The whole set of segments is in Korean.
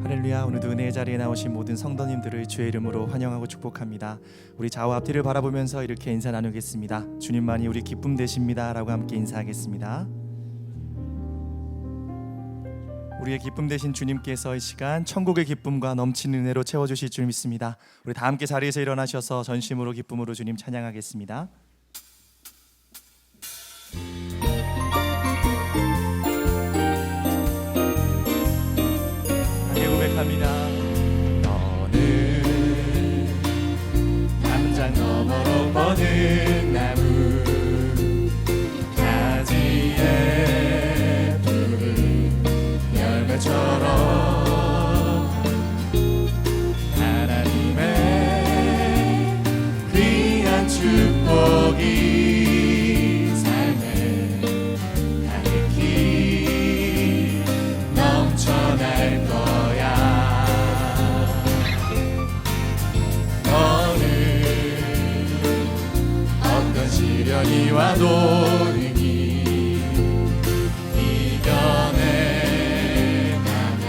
할렐루야. 오늘도 은혜의 자리에 나오신 모든 성도님들을 주의 이름으로 환영하고 축복합니다. 우리 좌우 앞뒤를 바라보면서 이렇게 인사 나누겠습니다. 주님만이 우리 기쁨 되십니다 라고 함께 인사하겠습니다. 우리의 기쁨 되신 주님께서 이 시간 천국의 기쁨과 넘치는 은혜로 채워주실 줄 믿습니다. 우리 다 함께 자리에서 일어나셔서 전심으로 기쁨으로 주님 찬양하겠습니다. 고백합니다. 너는 담장 너머로 뻗은 나무 가지에 푸른 열매처럼 하나님의 귀한 축복이 삶에 가득히 넘쳐날 거야. 시련이 와도 능히 이겨내 나가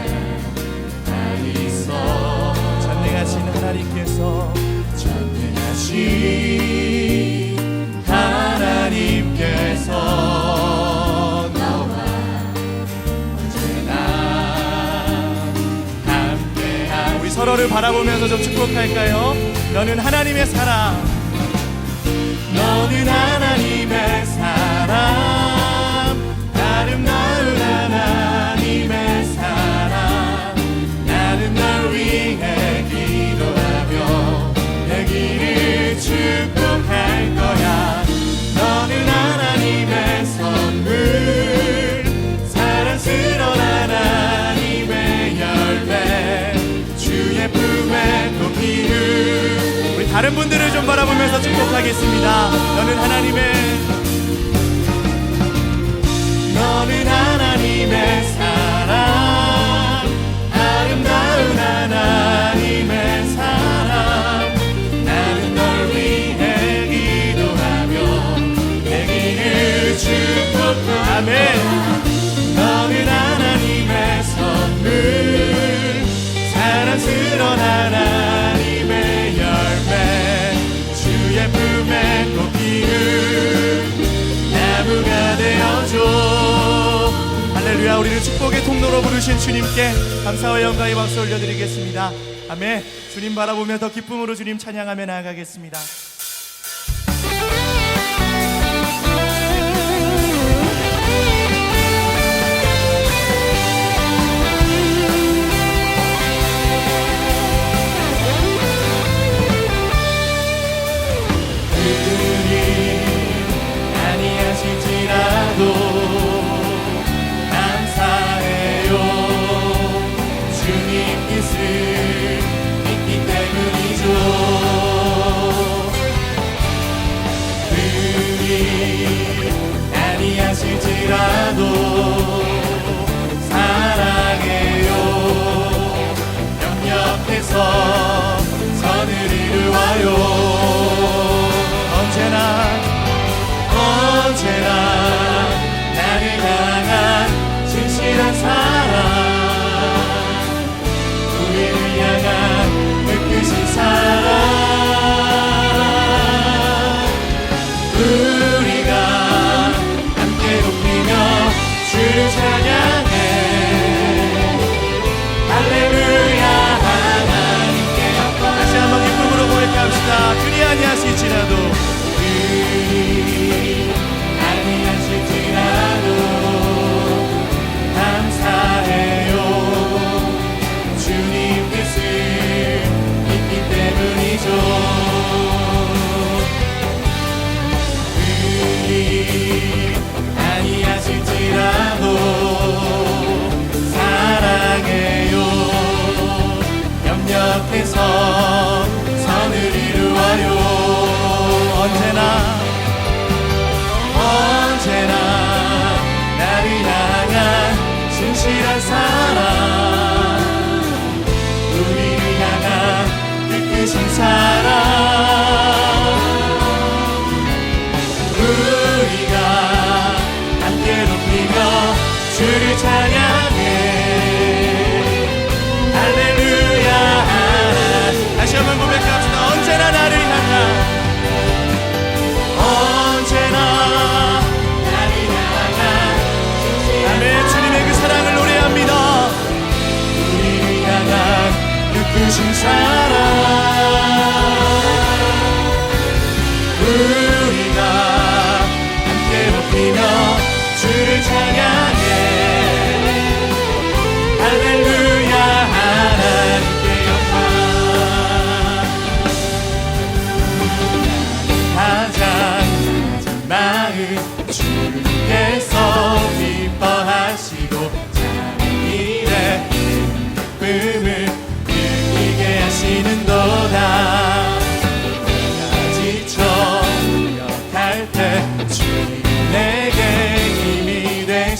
있어. 전능하신 하나님께서 너와 언제나 함께한. 우리 서로를 바라보면서 좀 축복할까요? 너는 하나님의 사랑, 너는 하나님의 사랑, 아름다운 하나님의 사랑. 나는 널 위해 기도하며 내 길을 축복할 거야. 너는 하나님의 선물, 사랑스러운 하나님의 열매, 주의 품에 또 기름. 다른 분들을 좀 바라보면서 축복하겠습니다. 너는 하나님의 사랑, 아름다운 하나님의 사랑. 나는 널 위해 기도하며 내 길을 축복하며. 아멘. 너는 하나님의 선물, 사랑스러운 하나님의 열매, 주의 품에 꼽히는 나무가 되어줘. 할렐루야. 우리를 축복의 통로로 부르신 주님께 감사와 영광의 박수 올려드리겠습니다. 아멘. 주님 바라보며 더 기쁨으로 주님 찬양하며 나아가겠습니다. 감사해요. 주님 뜻을 믿기 때문이죠. 그리 아니하실지라도 사랑해요. 협력해서 선을 이루어요. 언제나 나를 향한 진실한 사랑, 우리를 향한 느끼신 사랑. 우리가 함께 높이며 주를 찬양해. 할렐루야. 하나님께 영광. 다시 한번 기쁨으로 고백합시다. 그리 아니하실지라도, 감사해요. 주님 뜻을 믿기 때문이죠. 그리 아니하실지라도 사랑해요. 협력해서 선을 이루어요. 언제나 나를 향한 진실한 사랑, 우리를 향한 뜻깊으신 사랑. 우리가 함께 높이며 주를 찬양해.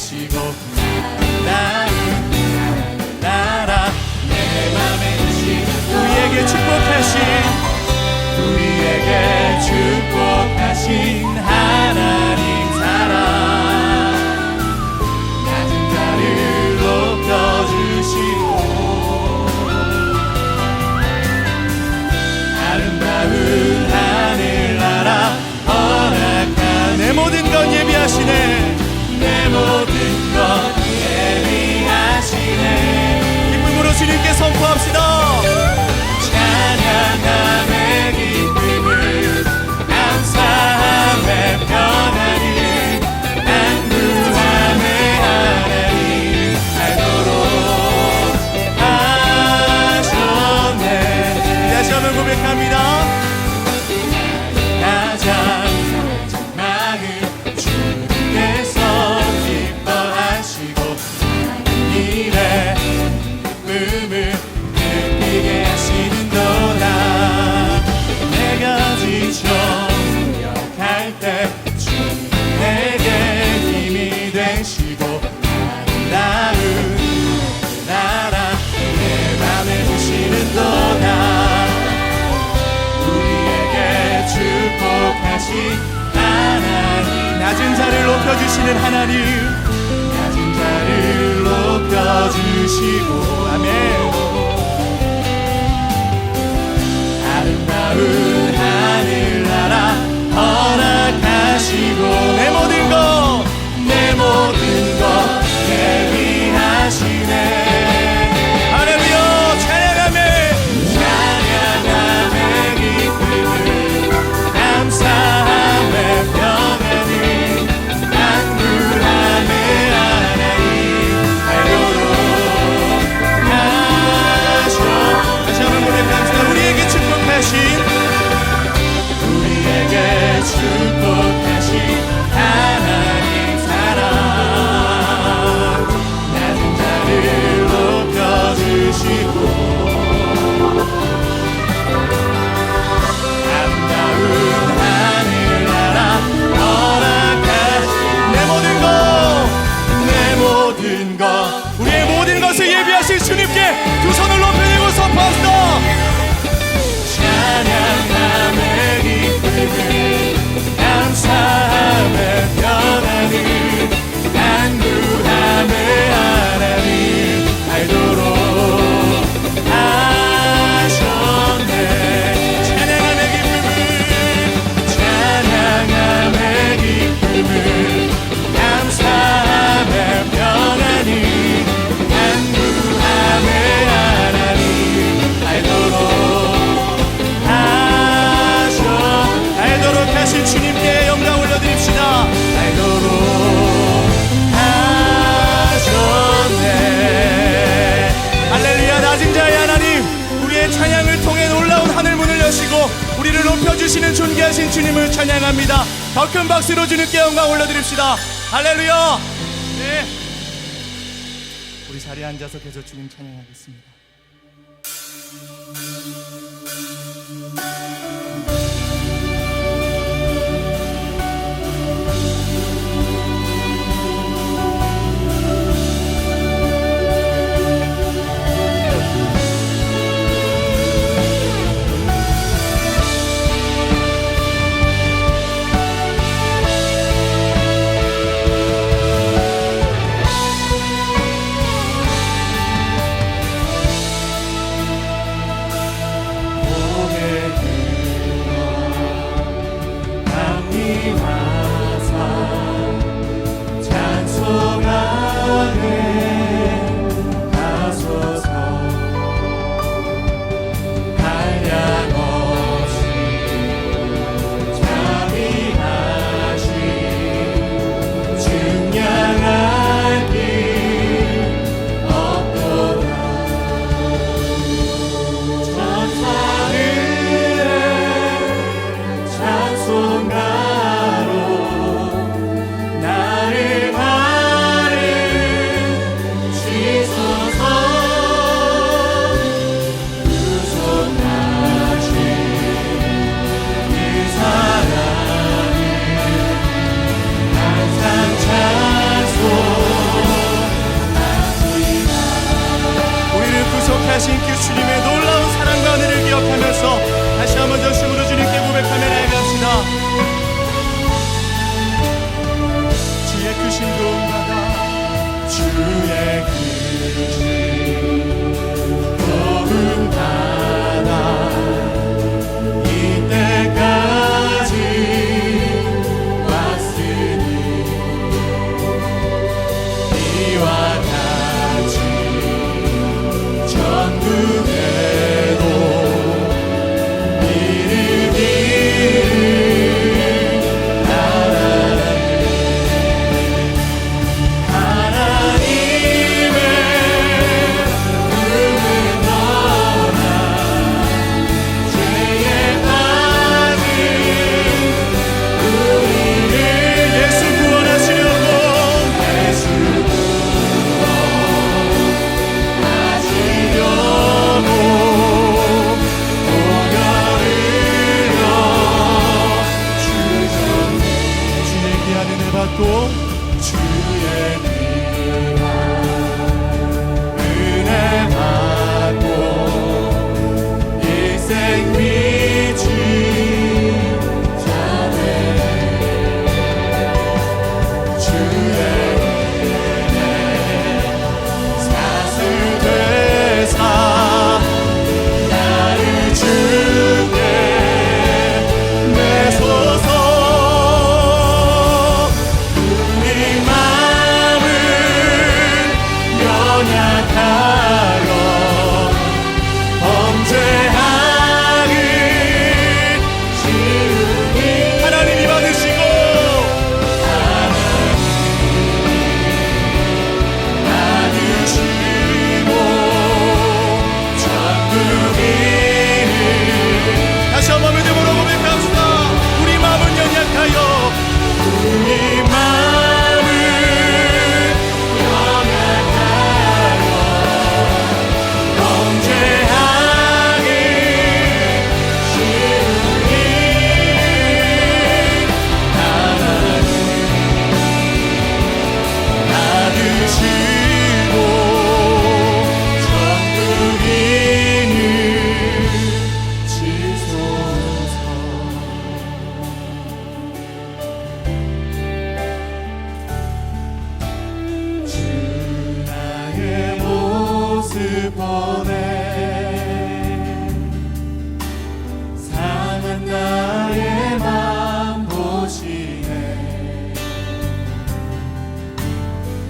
되시고 아름다운 나라 내 맘에 드신 우리에게 축복하신 하나님 사랑 낮은 자를 높여주시고 아름다운 하늘나라 허락한 내 모든 것 예비하시네 내 모든 것 예비하시네 기쁨으로 주님께 선포합시다 찬양함의 기쁨을 감사함의 평안을 안구함의 하나님 알도록 하셨네 다시 한번 고백합니다 가장 마음 주님께서 기뻐하시고 일의 기쁨을 느끼게 하시는도다 내가 지쳐 무력할 때 주님 내게 힘이 되시고 아름다운 나라 내 맘에 드시는도다 우리에게 축복하신 하나님 낮은 자를 높여주시는 하나님 낮은 자를 높여주시고 아멘 아름다운 하늘나라 허락하시고 내 모든 것 예비하시네 할렐루야 찬양함의 기쁨을 감사함의 평안을 안구함의 하나님 알도록 하셔 다시 한번 고백합시다 우리에게 축복하신 하나님 사랑 낮은 자를 높여주시고 아름다운 하늘나라 허락하신 내 모든 것 우리의 모든 것을 예비하신 주님께 두 손을 높여들고 선포합시다 찬양함의 기쁨을 감사함의 평안을 안구함의 하나님 알도록 하셨네 찬양함의 기쁨을 감사함의 평안을 안구함의 하나님 알도록 알도록 하신 주님께 영광 올려드립시다 알도록 하셨네 할렐루야 낮은 자의 하나님 우리의 찬양을 통해 놀라운 하늘문을 여시고 우리를 높여주시는 존귀하신 주님을 찬양합니다 더 큰 박수로 주님께 영광 올려드립시다 할렐루야 네. 우리 자리에 앉아서 계속 주님 찬양하겠습니다 주의 더욱 나다 이때까지 왔으니 이와 같이 전국에도 이르기를 하나님의 꿈을 떠나 죄에 빠진 우리를 예수 구원하시려고 주의 귀한 은혜 받고 주의 귀한 은혜 받고 일생 미친 자들 주의 은혜 사슬되사 나를 주께 내소서 우리 마음은 연약하여 범죄하기 쉬우니 하나님이 받으시고 전국이를 다시 한번 믿음으로 고백합시다. 우리 마음은 연약하여 우리 마음은 연약하여 범죄하기 쉬우니 하나님 받으시고 전국인을 지소서 주 나의 모습 보내 상한 나의 맘 보시네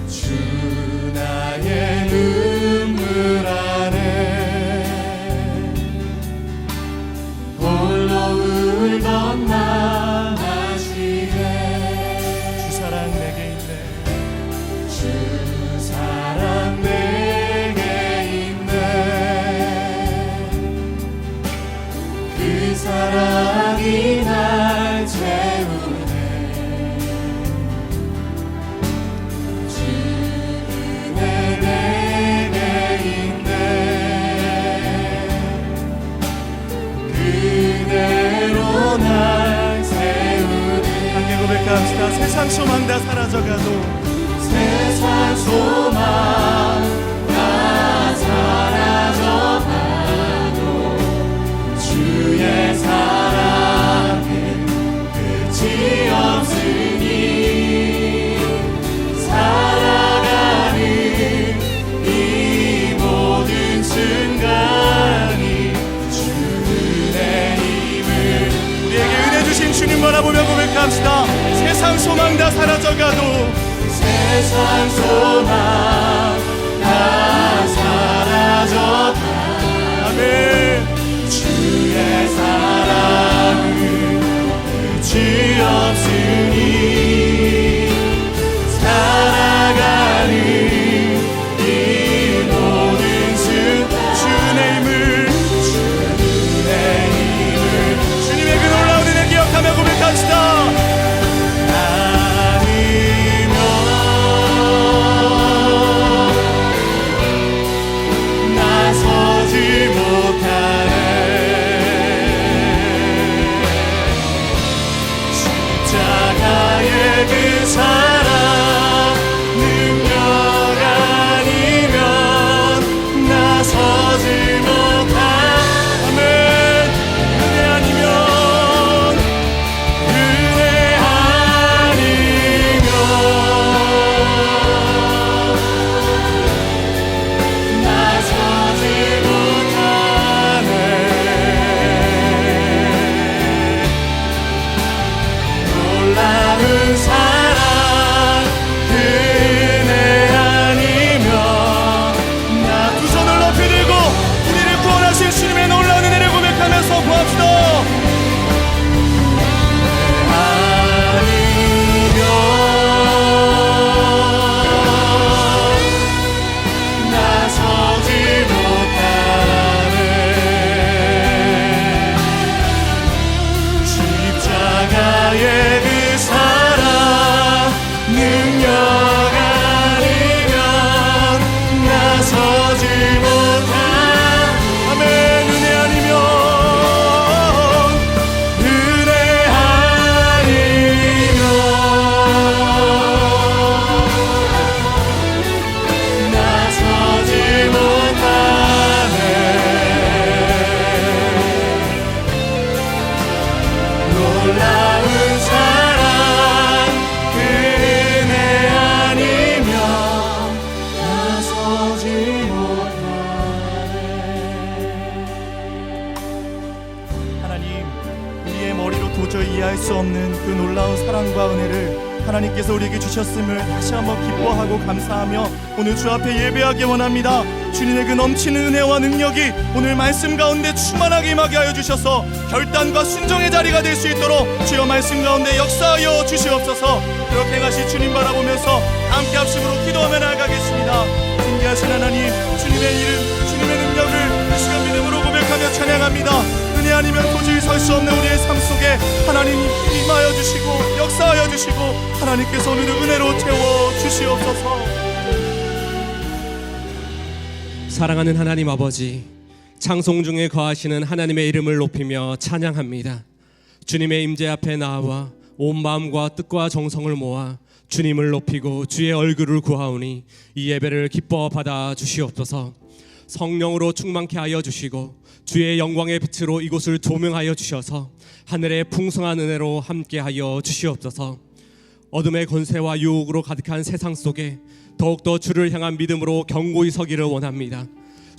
주 나의 눈물 안에 홀로 울던 나 아시네 주 사랑 내게 있네 주 사랑 내게 있네 그 사랑이 날 채우네 주 은혜 내게 있네 그대로 날 세우네 함께 고백합시다. 세상 소망 다 사라져가도 세상 소망 다 사라져가도 주의 사랑은 끝이 없으니 살아가는 이 모든 순간이 주의 힘을 우리에게 은혜 주신 주님 바라보며 고백합시다. 세상 소망 다 사라져가도 세상 소망 다 사라져가도 아멘 주의 사랑은 끝이 없으니 살아가는 이 모든 주의 힘을 주님의 그 놀라운 은혜 기억하며 고백합시다. 아니면 수 없는 그 놀라운 사랑과 은혜를 하나님께서 우리에게 주셨음을 다시 한번 기뻐하고 감사하며 오늘 주 앞에 예배하기 원합니다. 주님의 그 넘치는 은혜와 능력이 오늘 말씀 가운데 충만하게 임하게 하여 주셔서 결단과 순종의 자리가 될 수 있도록 주여 말씀 가운데 역사하여 주시옵소서. 그렇게 행하신 주님 바라보면서 함께 합심으로 기도하며 나아가겠습니다. 존귀하신 하나님, 주님의 이름, 주님의 능력을 이 시간 믿음으로 고백하며 찬양합니다. 은혜 아니면 도저히 설 수 없는 우리의 삶 속에 하나님이 임하여 주시고 역사하여 주시고 하나님께서 오늘도 은혜로 채워 주시옵소서. 사랑하는 하나님 아버지, 찬송 중에 거하시는 하나님의 이름을 높이며 찬양합니다. 주님의 임재 앞에 나와 온 마음과 뜻과 정성을 모아 주님을 높이고 주의 얼굴을 구하오니 이 예배를 기뻐 받아 주시옵소서. 성령으로 충만케 하여 주시고 주의 영광의 빛으로 이곳을 조명하여 주셔서 하늘의 풍성한 은혜로 함께하여 주시옵소서. 어둠의 권세와 유혹으로 가득한 세상 속에 더욱더 주를 향한 믿음으로 견고히 서기를 원합니다.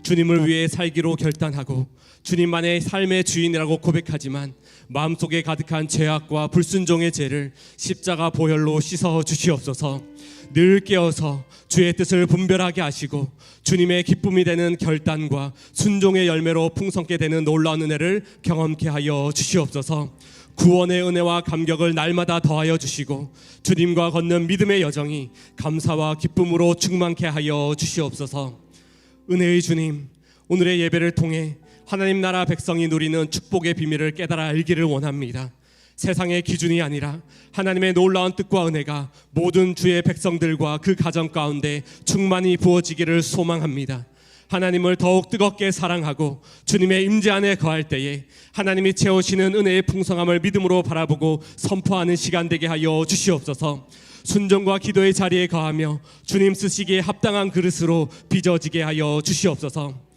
주님을 위해 살기로 결단하고 주님만의 삶의 주인이라고 고백하지만 마음속에 가득한 죄악과 불순종의 죄를 십자가 보혈로 씻어 주시옵소서. 늘 깨어서 주의 뜻을 분별하게 하시고 주님의 기쁨이 되는 결단과 순종의 열매로 풍성케 되는 놀라운 은혜를 경험케 하여 주시옵소서. 구원의 은혜와 감격을 날마다 더하여 주시고 주님과 걷는 믿음의 여정이 감사와 기쁨으로 충만케 하여 주시옵소서. 은혜의 주님, 오늘의 예배를 통해 하나님 나라 백성이 누리는 축복의 비밀을 깨달아 알기를 원합니다. 세상의 기준이 아니라 하나님의 놀라운 뜻과 은혜가 모든 주의 백성들과 그 가정 가운데 충만히 부어지기를 소망합니다. 하나님을 더욱 뜨겁게 사랑하고 주님의 임재 안에 거할 때에 하나님이 채우시는 은혜의 풍성함을 믿음으로 바라보고 선포하는 시간 되게 하여 주시옵소서. 순종과 기도의 자리에 거하며 주님 쓰시기에 합당한 그릇으로 빚어지게 하여 주시옵소서.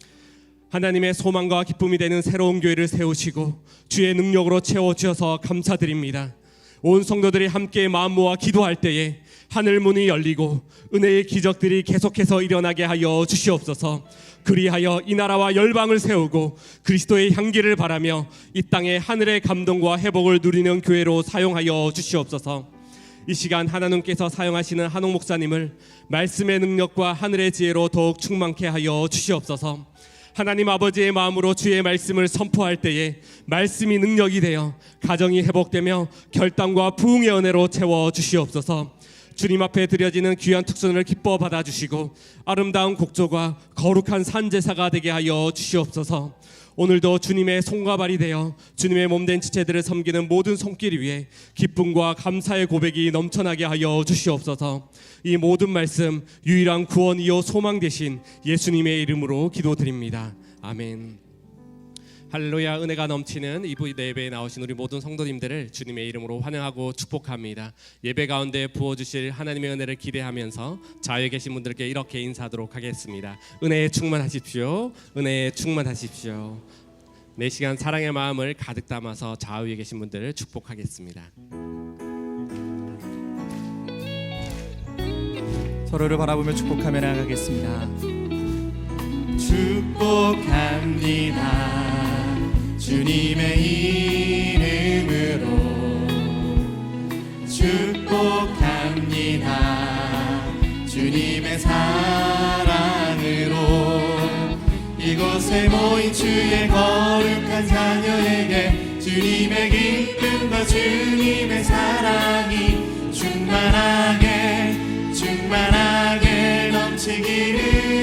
하나님의 소망과 기쁨이 되는 새로운 교회를 세우시고 주의 능력으로 채워주셔서 감사드립니다. 온 성도들이 함께 마음 모아 기도할 때에 하늘 문이 열리고 은혜의 기적들이 계속해서 일어나게 하여 주시옵소서. 그리하여 이 나라와 열방을 세우고 그리스도의 향기를 바라며 이 땅의 하늘의 감동과 회복을 누리는 교회로 사용하여 주시옵소서. 이 시간 하나님께서 사용하시는 한옥 목사님을 말씀의 능력과 하늘의 지혜로 더욱 충만케 하여 주시옵소서. 하나님 아버지의 마음으로 주의 말씀을 선포할 때에 말씀이 능력이 되어 가정이 회복되며 결단과 부흥의 은혜로 채워 주시옵소서. 주님 앞에 드려지는 귀한 특선을 기뻐 받아주시고 아름다운 곡조가 거룩한 산제사가 되게 하여 주시옵소서. 오늘도 주님의 손과 발이 되어 주님의 몸된 지체들을 섬기는 모든 손길 위에 기쁨과 감사의 고백이 넘쳐나게 하여 주시옵소서. 이 모든 말씀 유일한 구원이요 소망 되신 예수님의 이름으로 기도드립니다. 아멘. 할렐루야. 은혜가 넘치는 이부 예배에 나오신 우리 모든 성도님들을 주님의 이름으로 환영하고 축복합니다. 예배 가운데 부어주실 하나님의 은혜를 기대하면서 좌우에 계신 분들께 이렇게 인사하도록 하겠습니다. 은혜에 충만하십시오. 은혜에 충만하십시오. 내 시간 사랑의 마음을 가득 담아서 좌우에 계신 분들을 축복하겠습니다. 서로를 바라보며 축복하며 나아가겠습니다. 축복합니다. 주님의 이름으로 축복합니다. 주님의 사랑으로 이곳에 모인 주의 거룩한 자녀에게 주님의 기쁨과 주님의 사랑이 충만하게 충만하게 넘치기를.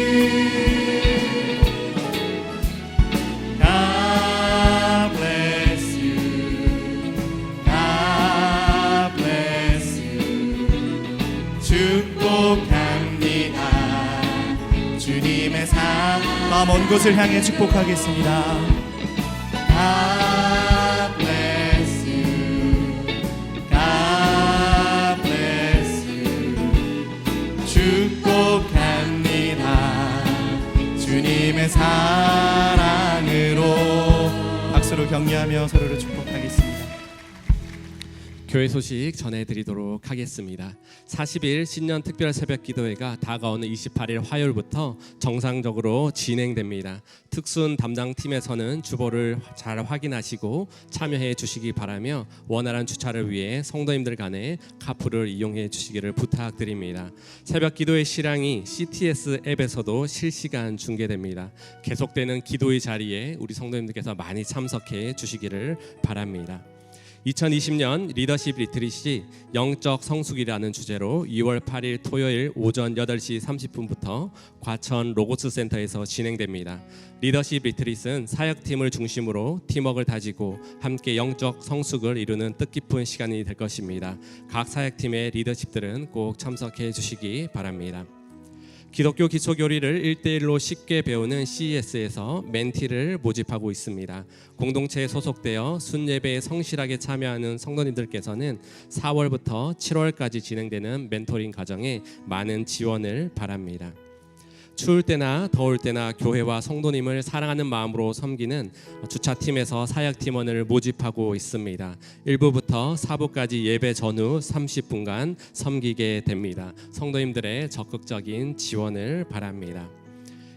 먼 곳을 향해 축복하겠습니다. God bless you. God bless you. 축복합니다. 주님의 사랑으로. 박수로 격려하며 서로를 축복하겠습니다. 교회 소식 전해드리도록 하겠습니다. 40일 신년 특별 새벽 기도회가 다가오는 28일 화요일부터 정상적으로 진행됩니다. 특순 담당팀에서는 주보를 잘 확인하시고 참여해 주시기 바라며 원활한 주차를 위해 성도님들 간에 카풀을 이용해 주시기를 부탁드립니다. 새벽 기도회 실황이 CTS 앱에서도 실시간 중계됩니다. 계속되는 기도의 자리에 우리 성도님들께서 많이 참석해 주시기를 바랍니다. 2020년 리더십 리트릿이 영적 성숙이라는 주제로 2월 8일 토요일 오전 8시 30분부터 과천 로고스 센터에서 진행됩니다. 리더십 리트릿은 사역팀을 중심으로 팀워크를 다지고 함께 영적 성숙을 이루는 뜻깊은 시간이 될 것입니다. 각 사역팀의 리더십들은 꼭 참석해 주시기 바랍니다. 기독교 기초교리를 1대1로 쉽게 배우는 CES에서 멘티를 모집하고 있습니다. 공동체에 소속되어 순예배에 성실하게 참여하는 성도님들께서는 4월부터 7월까지 진행되는 멘토링 과정에 많은 지원을 바랍니다. 추울 때나 더울 때나 교회와 성도님을 사랑하는 마음으로 섬기는 주차팀에서 사역팀원을 모집하고 있습니다. 1부부터 4부까지 예배 전후 30분간 섬기게 됩니다. 성도님들의 적극적인 지원을 바랍니다.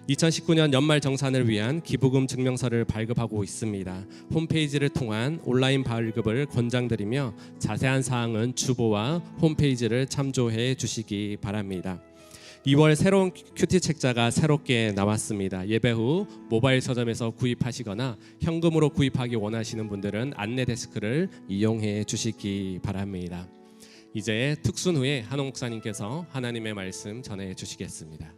2019년 연말 정산을 위한 기부금 증명서를 발급하고 있습니다. 홈페이지를 통한 온라인 발급을 권장드리며 자세한 사항은 주보와 홈페이지를 참조해 주시기 바랍니다. 2월 새로운 큐티 책자가 새롭게 나왔습니다. 예배 후 모바일 서점에서 구입하시거나 현금으로 구입하기 원하시는 분들은 안내 데스크를 이용해 주시기 바랍니다. 이제 특순 후에 한옥 목사님께서 하나님의 말씀 전해 주시겠습니다.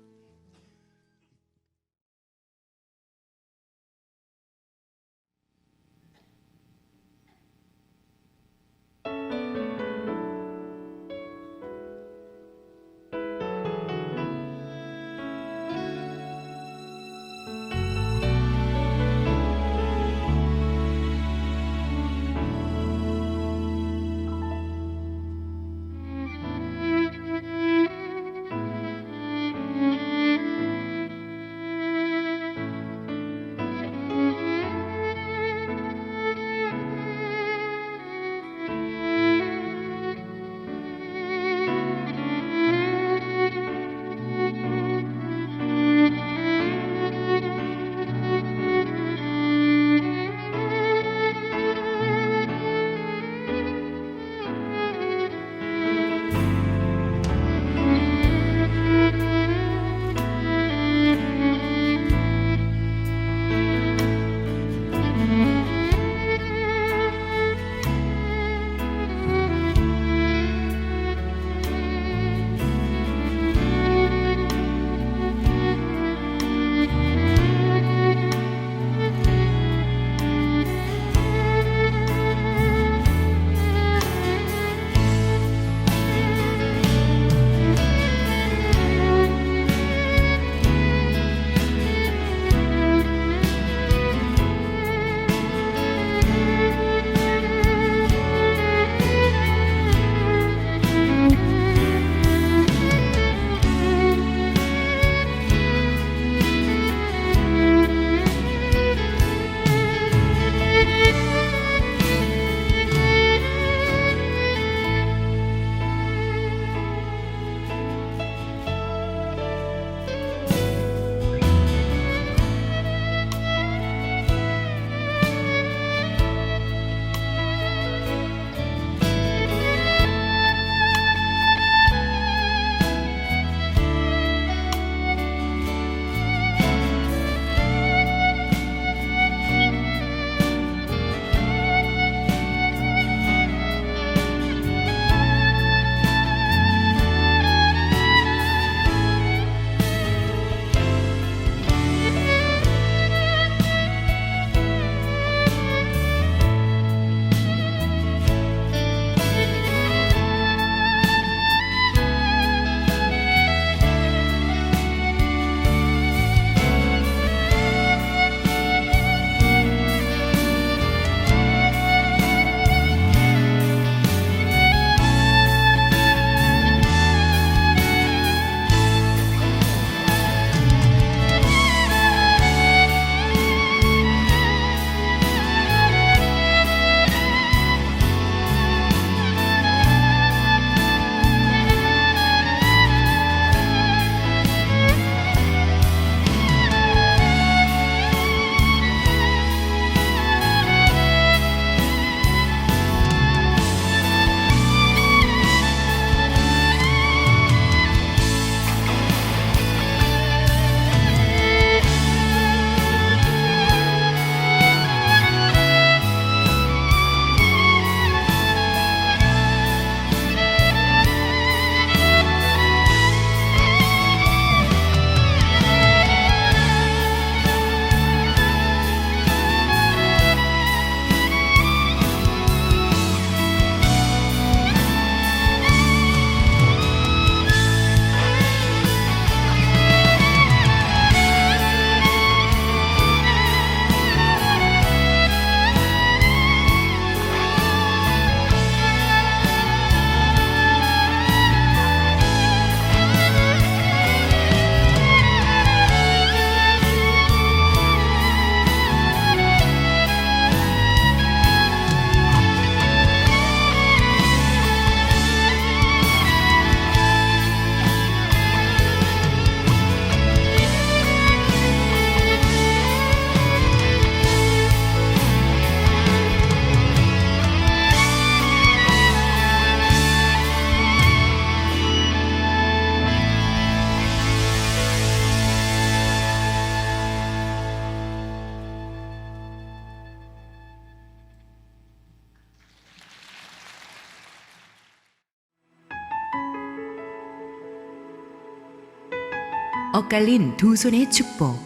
엇갈린 두 손의 축복.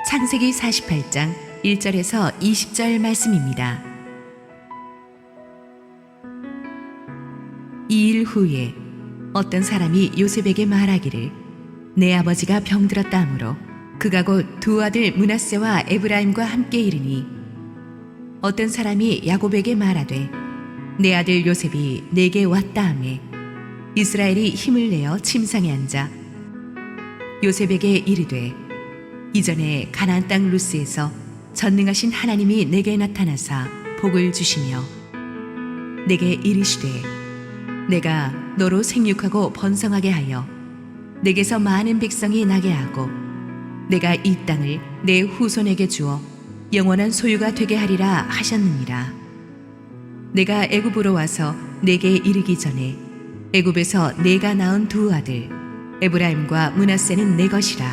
창세기 48장 1절에서 20절 말씀입니다. 이 일 후에 어떤 사람이 요셉에게 말하기를 내 아버지가 병들었다 하므로 그가 곧 두 아들 므낫세와 에브라임과 함께 이르니 어떤 사람이 야곱에게 말하되 내 아들 요셉이 내게 왔다 하매 이스라엘이 힘을 내어 침상에 앉아 요셉에게 이르되 이전에 가나안 땅 루스에서 전능하신 하나님이 내게 나타나사 복을 주시며 내게 이르시되 내가 너로 생육하고 번성하게 하여 내게서 많은 백성이 나게 하고 내가 이 땅을 내 후손에게 주어 영원한 소유가 되게 하리라 하셨느니라. 내가 애굽으로 와서 내게 이르기 전에 애굽에서 내가 낳은 두 아들 에브라임과 므낫세는 내 것이라.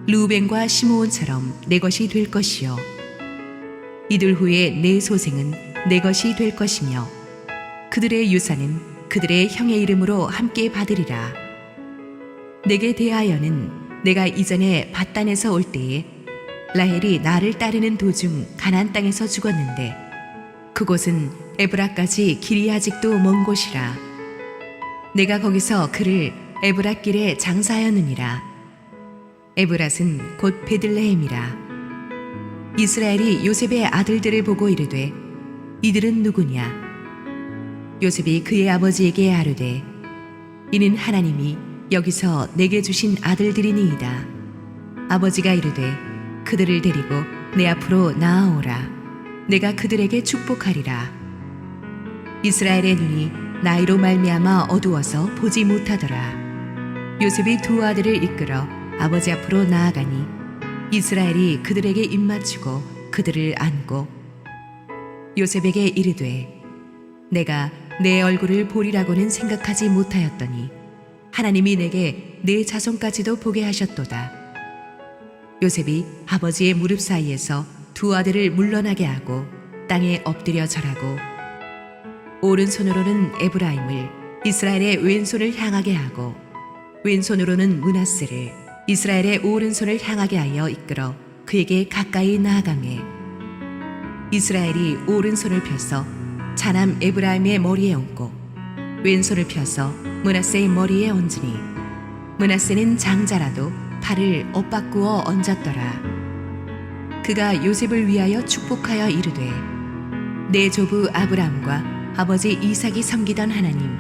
르우벤과 시므온처럼 내 것이 될 것이요 이들 후에 내 소생은 내 것이 될 것이며 그들의 유산은 그들의 형의 이름으로 함께 받으리라. 내게 대하여는 내가 이전에 밧단에서 올 때에 라헬이 나를 따르는 도중 가나안 땅에서 죽었는데 그곳은 에브라까지 길이 아직도 먼 곳이라. 내가 거기서 그를 에브랏길에 장사하였느니라. 에브랏은 곧 베들레헴이라. 이스라엘이 요셉의 아들들을 보고 이르되 이들은 누구냐? 요셉이 그의 아버지에게 아뢰되 이는 하나님이 여기서 내게 주신 아들들이니이다. 아버지가 이르되 그들을 데리고 내 앞으로 나아오라. 내가 그들에게 축복하리라. 이스라엘의 눈이 나이로 말미암아 어두워서 보지 못하더라. 요셉이 두 아들을 이끌어 아버지 앞으로 나아가니 이스라엘이 그들에게 입맞추고 그들을 안고 요셉에게 이르되 내가 내 얼굴을 보리라고는 생각하지 못하였더니 하나님이 내게 내 자손까지도 보게 하셨도다. 요셉이 아버지의 무릎 사이에서 두 아들을 물러나게 하고 땅에 엎드려 절하고 오른손으로는 에브라임을 이스라엘의 왼손을 향하게 하고 왼손으로는 므낫세를 이스라엘의 오른손을 향하게 하여 이끌어 그에게 가까이 나아가매 이스라엘이 오른손을 펴서 자남 에브라임의 머리에 얹고 왼손을 펴서 므낫세의 머리에 얹으니 므낫세는 장자라도 발을 엇바꾸어 얹었더라. 그가 요셉을 위하여 축복하여 이르되 내 조부 아브라함과 아버지 이삭이 섬기던 하나님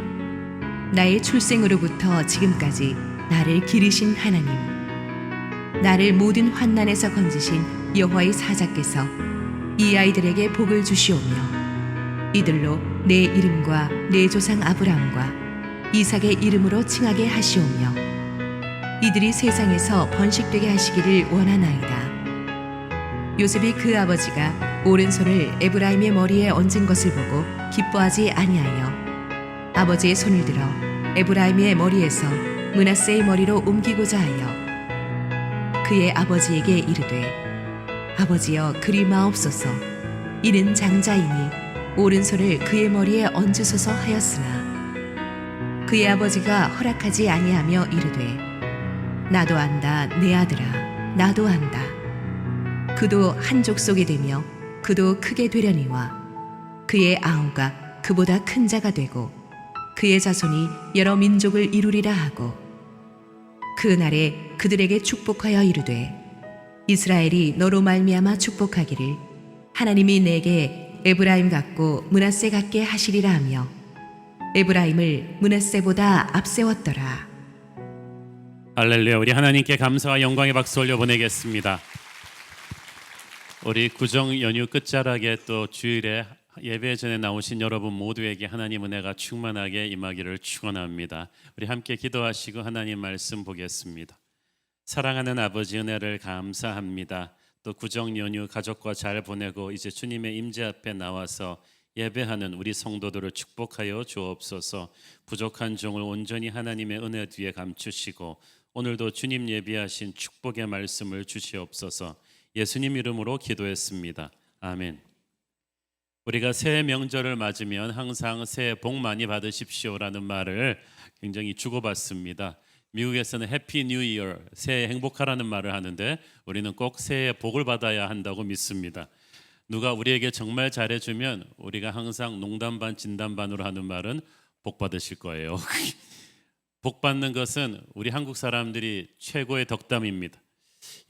나의 출생으로부터 지금까지 나를 기르신 하나님 나를 모든 환난에서 건지신 여호와의 사자께서 이 아이들에게 복을 주시오며 이들로 내 이름과 내 조상 아브라함과 이삭의 이름으로 칭하게 하시오며 이들이 세상에서 번식되게 하시기를 원하나이다. 요셉이 그 아버지가 오른손을 에브라임의 머리에 얹은 것을 보고 기뻐하지 아니하여 아버지의 손을 들어 에브라임의 머리에서 므낫세의 머리로 옮기고자 하여 그의 아버지에게 이르되 아버지여 그리 마옵소서 이는 장자이니 오른손을 그의 머리에 얹으소서 하였으나 그의 아버지가 허락하지 아니하며 이르되 나도 안다 내 아들아 나도 안다. 그도 한 족속이 되며 그도 크게 되려니와 그의 아우가 그보다 큰 자가 되고 그의 자손이 여러 민족을 이루리라 하고 그 날에 그들에게 축복하여 이르되 이스라엘이 너로 말미암아 축복하기를 하나님이 내게 에브라임 같고 므낫세 같게 하시리라 하며 에브라임을 므낫세보다 앞세웠더라. 할렐루야. 우리 하나님께 감사와 영광의 박수 올려 보내겠습니다. 우리 구정 연휴 끝자락에 또 주일에 예배 전에 나오신 여러분 모두에게 하나님 은혜가 충만하게 임하기를 축원합니다. 우리 함께 기도하시고 하나님 말씀 보겠습니다. 사랑하는 아버지 은혜를 감사합니다. 또 구정 연휴 가족과 잘 보내고 이제 주님의 임재 앞에 나와서 예배하는 우리 성도들을 축복하여 주옵소서. 부족한 종을 온전히 하나님의 은혜 뒤에 감추시고 오늘도 주님 예비하신 축복의 말씀을 주시옵소서. 예수님 이름으로 기도했습니다. 아멘. 우리가 새해 명절을 맞으면 항상 새해 복 많이 받으십시오라는 말을 굉장히 주고받습니다. 미국에서는 해피 뉴 이어, 새해 행복하라는 말을 하는데 우리는 꼭 새해 복을 받아야 한다고 믿습니다. 누가 우리에게 정말 잘해주면 우리가 항상 농담 반 진담 반으로 하는 말은 복 받으실 거예요. 복 받는 것은 우리 한국 사람들이 최고의 덕담입니다.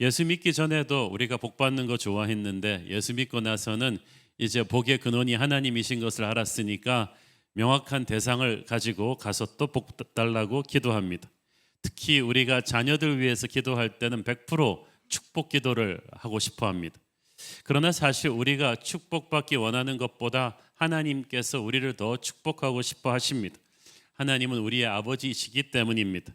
예수 믿기 전에도 우리가 복 받는 거 좋아했는데 예수 믿고 나서는 이제 복의 근원이 하나님이신 것을 알았으니까 명확한 대상을 가지고 가서 또 복 달라고 기도합니다. 특히 우리가 자녀들 위해서 기도할 때는 100% 축복 기도를 하고 싶어 합니다. 그러나 사실 우리가 축복받기 원하는 것보다 하나님께서 우리를 더 축복하고 싶어 하십니다. 하나님은 우리의 아버지이시기 때문입니다.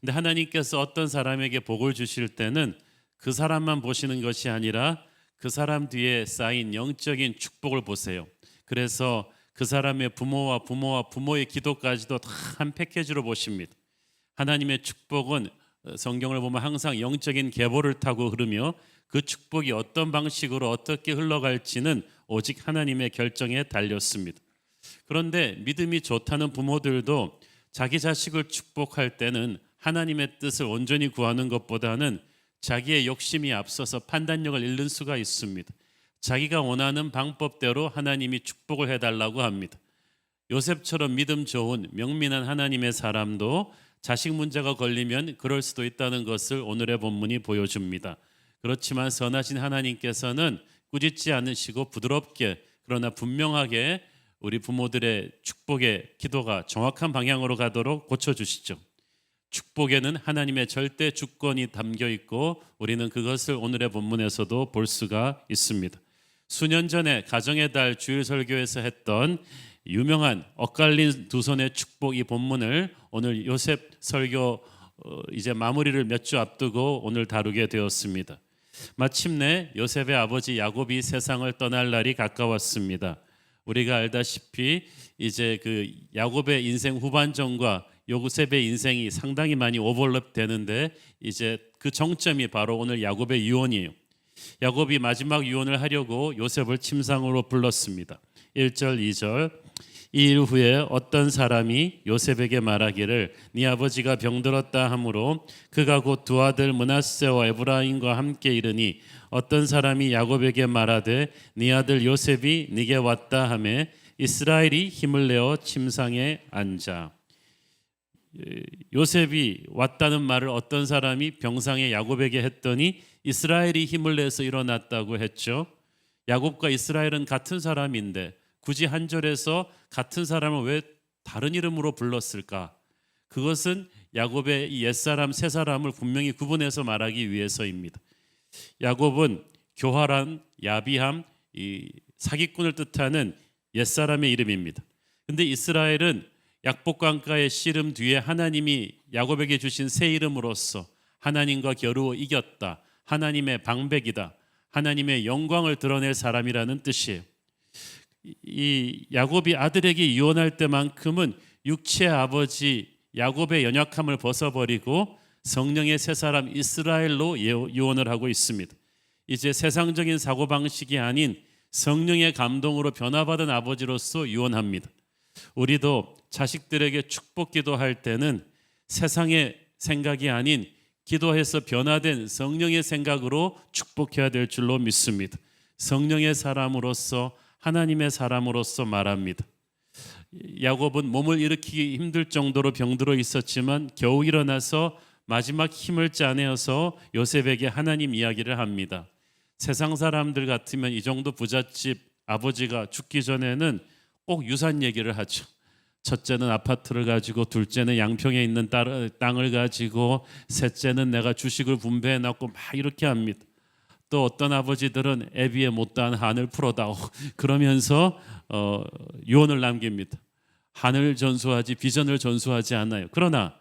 근데 하나님께서 어떤 사람에게 복을 주실 때는 그 사람만 보시는 것이 아니라 그 사람 뒤에 쌓인 영적인 축복을 보세요. 그래서 그 사람의 부모와 부모의 기도까지도 다 한 패키지로 보십니다. 하나님의 축복은 성경을 보면 항상 영적인 계보를 타고 흐르며 그 축복이 어떤 방식으로 어떻게 흘러갈지는 오직 하나님의 결정에 달렸습니다. 그런데 믿음이 좋다는 부모들도 자기 자식을 축복할 때는 하나님의 뜻을 온전히 구하는 것보다는 자기의 욕심이 앞서서 판단력을 잃는 수가 있습니다. 자기가 원하는 방법대로 하나님이 축복을 해달라고 합니다. 요셉처럼 믿음 좋은 명민한 하나님의 사람도 자식 문제가 걸리면 그럴 수도 있다는 것을 오늘의 본문이 보여줍니다. 그렇지만 선하신 하나님께서는 꾸짖지 않으시고 부드럽게 그러나 분명하게 우리 부모들의 축복의 기도가 정확한 방향으로 가도록 고쳐주시죠. 축복에는 하나님의 절대 주권이 담겨 있고 우리는 그것을 오늘의 본문에서도 볼 수가 있습니다. 수년 전에 가정의 달 주일 설교에서 했던 유명한 엇갈린 두 손의 축복 이 본문을 오늘 요셉 설교 이제 마무리를 몇 주 앞두고 오늘 다루게 되었습니다. 마침내 요셉의 아버지 야곱이 세상을 떠날 날이 가까웠습니다. 우리가 알다시피 이제 그 야곱의 인생 후반전과 요셉의 인생이 상당히 많이 오버랩 되는데 이제 그 정점이 바로 오늘 야곱의 유언이에요. 야곱이 마지막 유언을 하려고 요셉을 침상으로 불렀습니다. 1절 2절 이 일 후에 어떤 사람이 요셉에게 말하기를 네 아버지가 병들었다 하므로 그가 곧 두 아들 므낫세와 에브라임과 함께 이르니 어떤 사람이 야곱에게 말하되 네 아들 요셉이 네게 왔다 하매 이스라엘이 힘을 내어 침상에 앉아. 요셉이 왔다는 말을 어떤 사람이 병상에 야곱에게 했더니 이스라엘이 힘을 내서 일어났다고 했죠. 야곱과 이스라엘은 같은 사람인데 굳이 한 절에서 같은 사람을 왜 다른 이름으로 불렀을까? 그것은 야곱의 옛사람 새사람을 분명히 구분해서 말하기 위해서입니다. 야곱은 교활한 야비함, 이 사기꾼을 뜻하는 옛사람의 이름입니다. 근데 이스라엘은 약복강가의 씨름 뒤에 하나님이 야곱에게 주신 새 이름으로서 하나님과 겨루어 이겼다, 하나님의 방백이다, 하나님의 영광을 드러낼 사람이라는 뜻이에요. 이 야곱이 아들에게 유언할 때만큼은 육체의 아버지 야곱의 연약함을 벗어버리고 성령의 새 사람 이스라엘로 유언을 하고 있습니다. 이제 세상적인 사고방식이 아닌 성령의 감동으로 변화받은 아버지로서 유언합니다. 우리도 자식들에게 축복 기도할 때는 세상의 생각이 아닌 기도해서 변화된 성령의 생각으로 축복해야 될 줄로 믿습니다. 성령의 사람으로서 하나님의 사람으로서 말합니다. 야곱은 몸을 일으키기 힘들 정도로 병들어 있었지만 겨우 일어나서 마지막 힘을 짜내어서 요셉에게 하나님 이야기를 합니다. 세상 사람들 같으면 이 정도 부잣집 아버지가 죽기 전에는 꼭 유산 얘기를 하죠. 첫째는 아파트를 가지고, 둘째는 양평에 있는 땅을 가지고, 셋째는 내가 주식을 분배해놨고 막 이렇게 합니다. 또 어떤 아버지들은 애비의 못다한 한을 풀어다오 그러면서 유언을 남깁니다. 한을 전수하지 비전을 전수하지 않아요. 그러나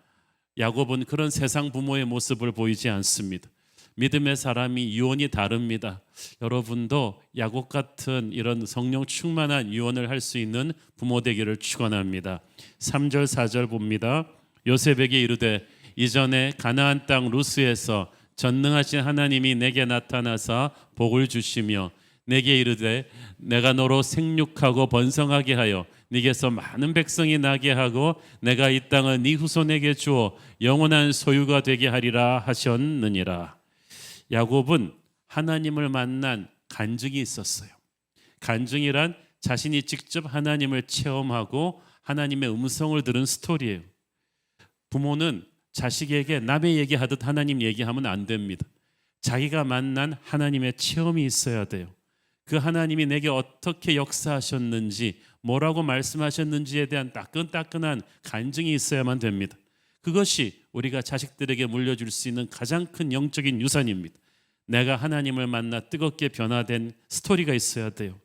야곱은 그런 세상 부모의 모습을 보이지 않습니다. 믿음의 사람이 유언이 다릅니다. 여러분도 야곱 같은 이런 성령 충만한 유언을 할 수 있는 부모 되기를 축원합니다. 3절 4절 봅니다. 요셉에게 이르되 이전에 가나안 땅 루스에서 전능하신 하나님이 내게 나타나사 복을 주시며 내게 이르되 내가 너로 생육하고 번성하게 하여 네게서 많은 백성이 나게 하고 내가 이 땅을 네 후손에게 주어 영원한 소유가 되게 하리라 하셨느니라. 야곱은 하나님을 만난 간증이 있었어요. 간증이란 자신이 직접 하나님을 체험하고 하나님의 음성을 들은 스토리예요. 부모는 자식에게 남의 얘기하듯 하나님 얘기하면 안 됩니다. 자기가 만난 하나님의 체험이 있어야 돼요. 그 하나님이 내게 어떻게 역사하셨는지, 뭐라고 말씀하셨는지에 대한 따끈따끈한 간증이 있어야만 됩니다. 그것이 우리가 자식들에게 물려줄 수 있는 가장 큰 영적인 유산입니다. 내가 하나님을 만나 뜨겁게 변화된 스토리가 있어야 돼요.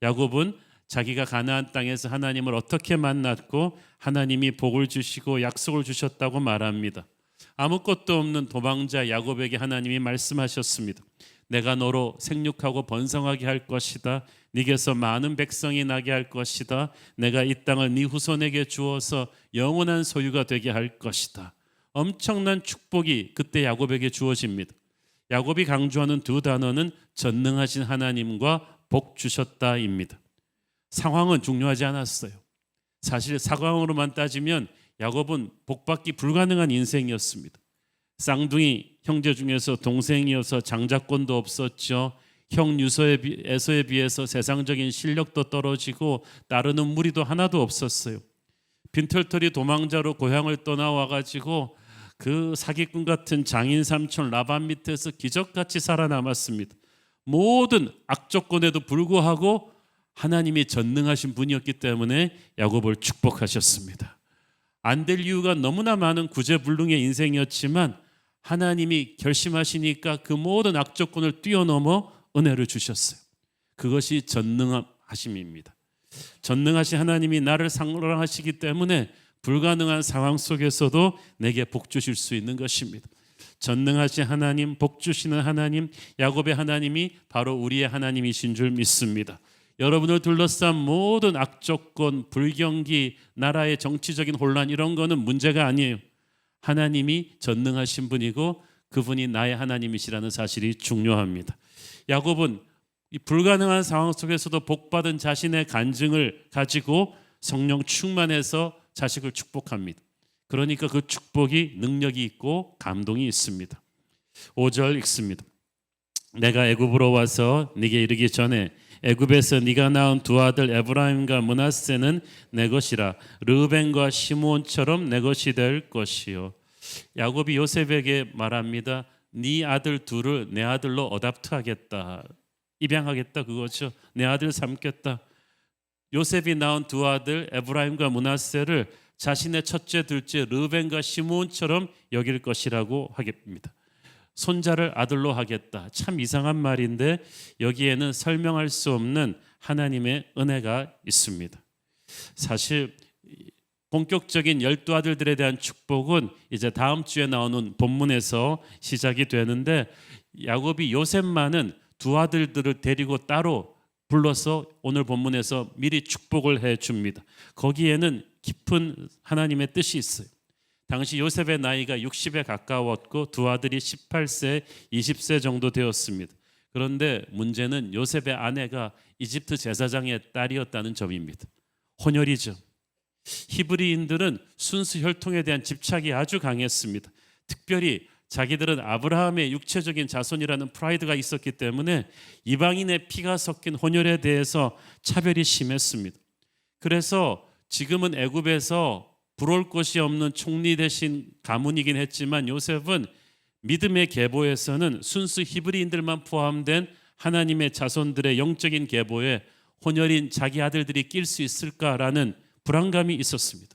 야곱은 자기가 가나안 땅에서 하나님을 어떻게 만났고 하나님이 복을 주시고 약속을 주셨다고 말합니다. 아무것도 없는 도망자 야곱에게 하나님이 말씀하셨습니다. 내가 너로 생육하고 번성하게 할 것이다. 네게서 많은 백성이 나게 할 것이다. 내가 이 땅을 네 후손에게 주어서 영원한 소유가 되게 할 것이다. 엄청난 축복이 그때 야곱에게 주어집니다. 야곱이 강조하는 두 단어는 전능하신 하나님과 복 주셨다입니다. 상황은 중요하지 않았어요. 사실 상황으로만 따지면 야곱은 복받기 불가능한 인생이었습니다. 쌍둥이 형제 중에서 동생이어서 장자권도 없었죠. 형 에서에 비해서 세상적인 실력도 떨어지고 따르는 무리도 하나도 없었어요. 빈털터리 도망자로 고향을 떠나와가지고 그 사기꾼 같은 장인 삼촌 라반 밑에서 기적같이 살아남았습니다. 모든 악조건에도 불구하고 하나님이 전능하신 분이었기 때문에 야곱을 축복하셨습니다. 안 될 이유가 너무나 많은 구제불능의 인생이었지만 하나님이 결심하시니까 그 모든 악조건을 뛰어넘어 은혜를 주셨어요. 그것이 전능하심입니다. 전능하신 하나님이 나를 사랑하시기 때문에 불가능한 상황 속에서도 내게 복 주실 수 있는 것입니다. 전능하신 하나님, 복 주시는 하나님, 야곱의 하나님이 바로 우리의 하나님이신 줄 믿습니다. 여러분을 둘러싼 모든 악조건, 불경기, 나라의 정치적인 혼란 이런 거는 문제가 아니에요. 하나님이 전능하신 분이고 그분이 나의 하나님이시라는 사실이 중요합니다. 야곱은 이 불가능한 상황 속에서도 복받은 자신의 간증을 가지고 성령 충만해서 자식을 축복합니다. 그러니까 그 축복이 능력이 있고 감동이 있습니다. 5절 읽습니다. 내가 애굽으로 와서 네게 이르기 전에 애굽에서 네가 낳은 두 아들 에브라임과 므낫세는 내 것이라. 르벤과 시므온처럼 내 것이 될 것이요. 야곱이 요셉에게 말합니다. 네 아들 둘을 내 아들로 어답트하겠다. 입양하겠다 그거죠. 내 아들 삼겠다. 요셉이 낳은 두 아들 에브라임과 므낫세를 자신의 첫째 둘째 르벤과 시므온처럼 여길 것이라고 하겠습니다. 손자를 아들로 하겠다. 참 이상한 말인데 여기에는 설명할 수 없는 하나님의 은혜가 있습니다. 사실 본격적인 12아들들에 대한 축복은 이제 다음 주에 나오는 본문에서 시작이 되는데 야곱이 요셉만은 두 아들들을 데리고 따로 불러서 오늘 본문에서 미리 축복을 해 줍니다. 거기에는 깊은 하나님의 뜻이 있어요. 당시 요셉의 나이가 60에 가까웠고 두 아들이 18세, 20세 정도 되었습니다. 그런데 문제는 요셉의 아내가 이집트 제사장의 딸이었다는 점입니다. 혼혈이죠. 히브리인들은 순수 혈통에 대한 집착이 아주 강했습니다. 특별히 자기들은 아브라함의 육체적인 자손이라는 프라이드가 있었기 때문에 이방인의 피가 섞인 혼혈에 대해서 차별이 심했습니다. 그래서 지금은 애굽에서 부러울 것이 없는 총리 대신 가문이긴 했지만 요셉은 믿음의 계보에서는 순수 히브리인들만 포함된 하나님의 자손들의 영적인 계보에 혼혈인 자기 아들들이 낄 수 있을까라는 불안감이 있었습니다.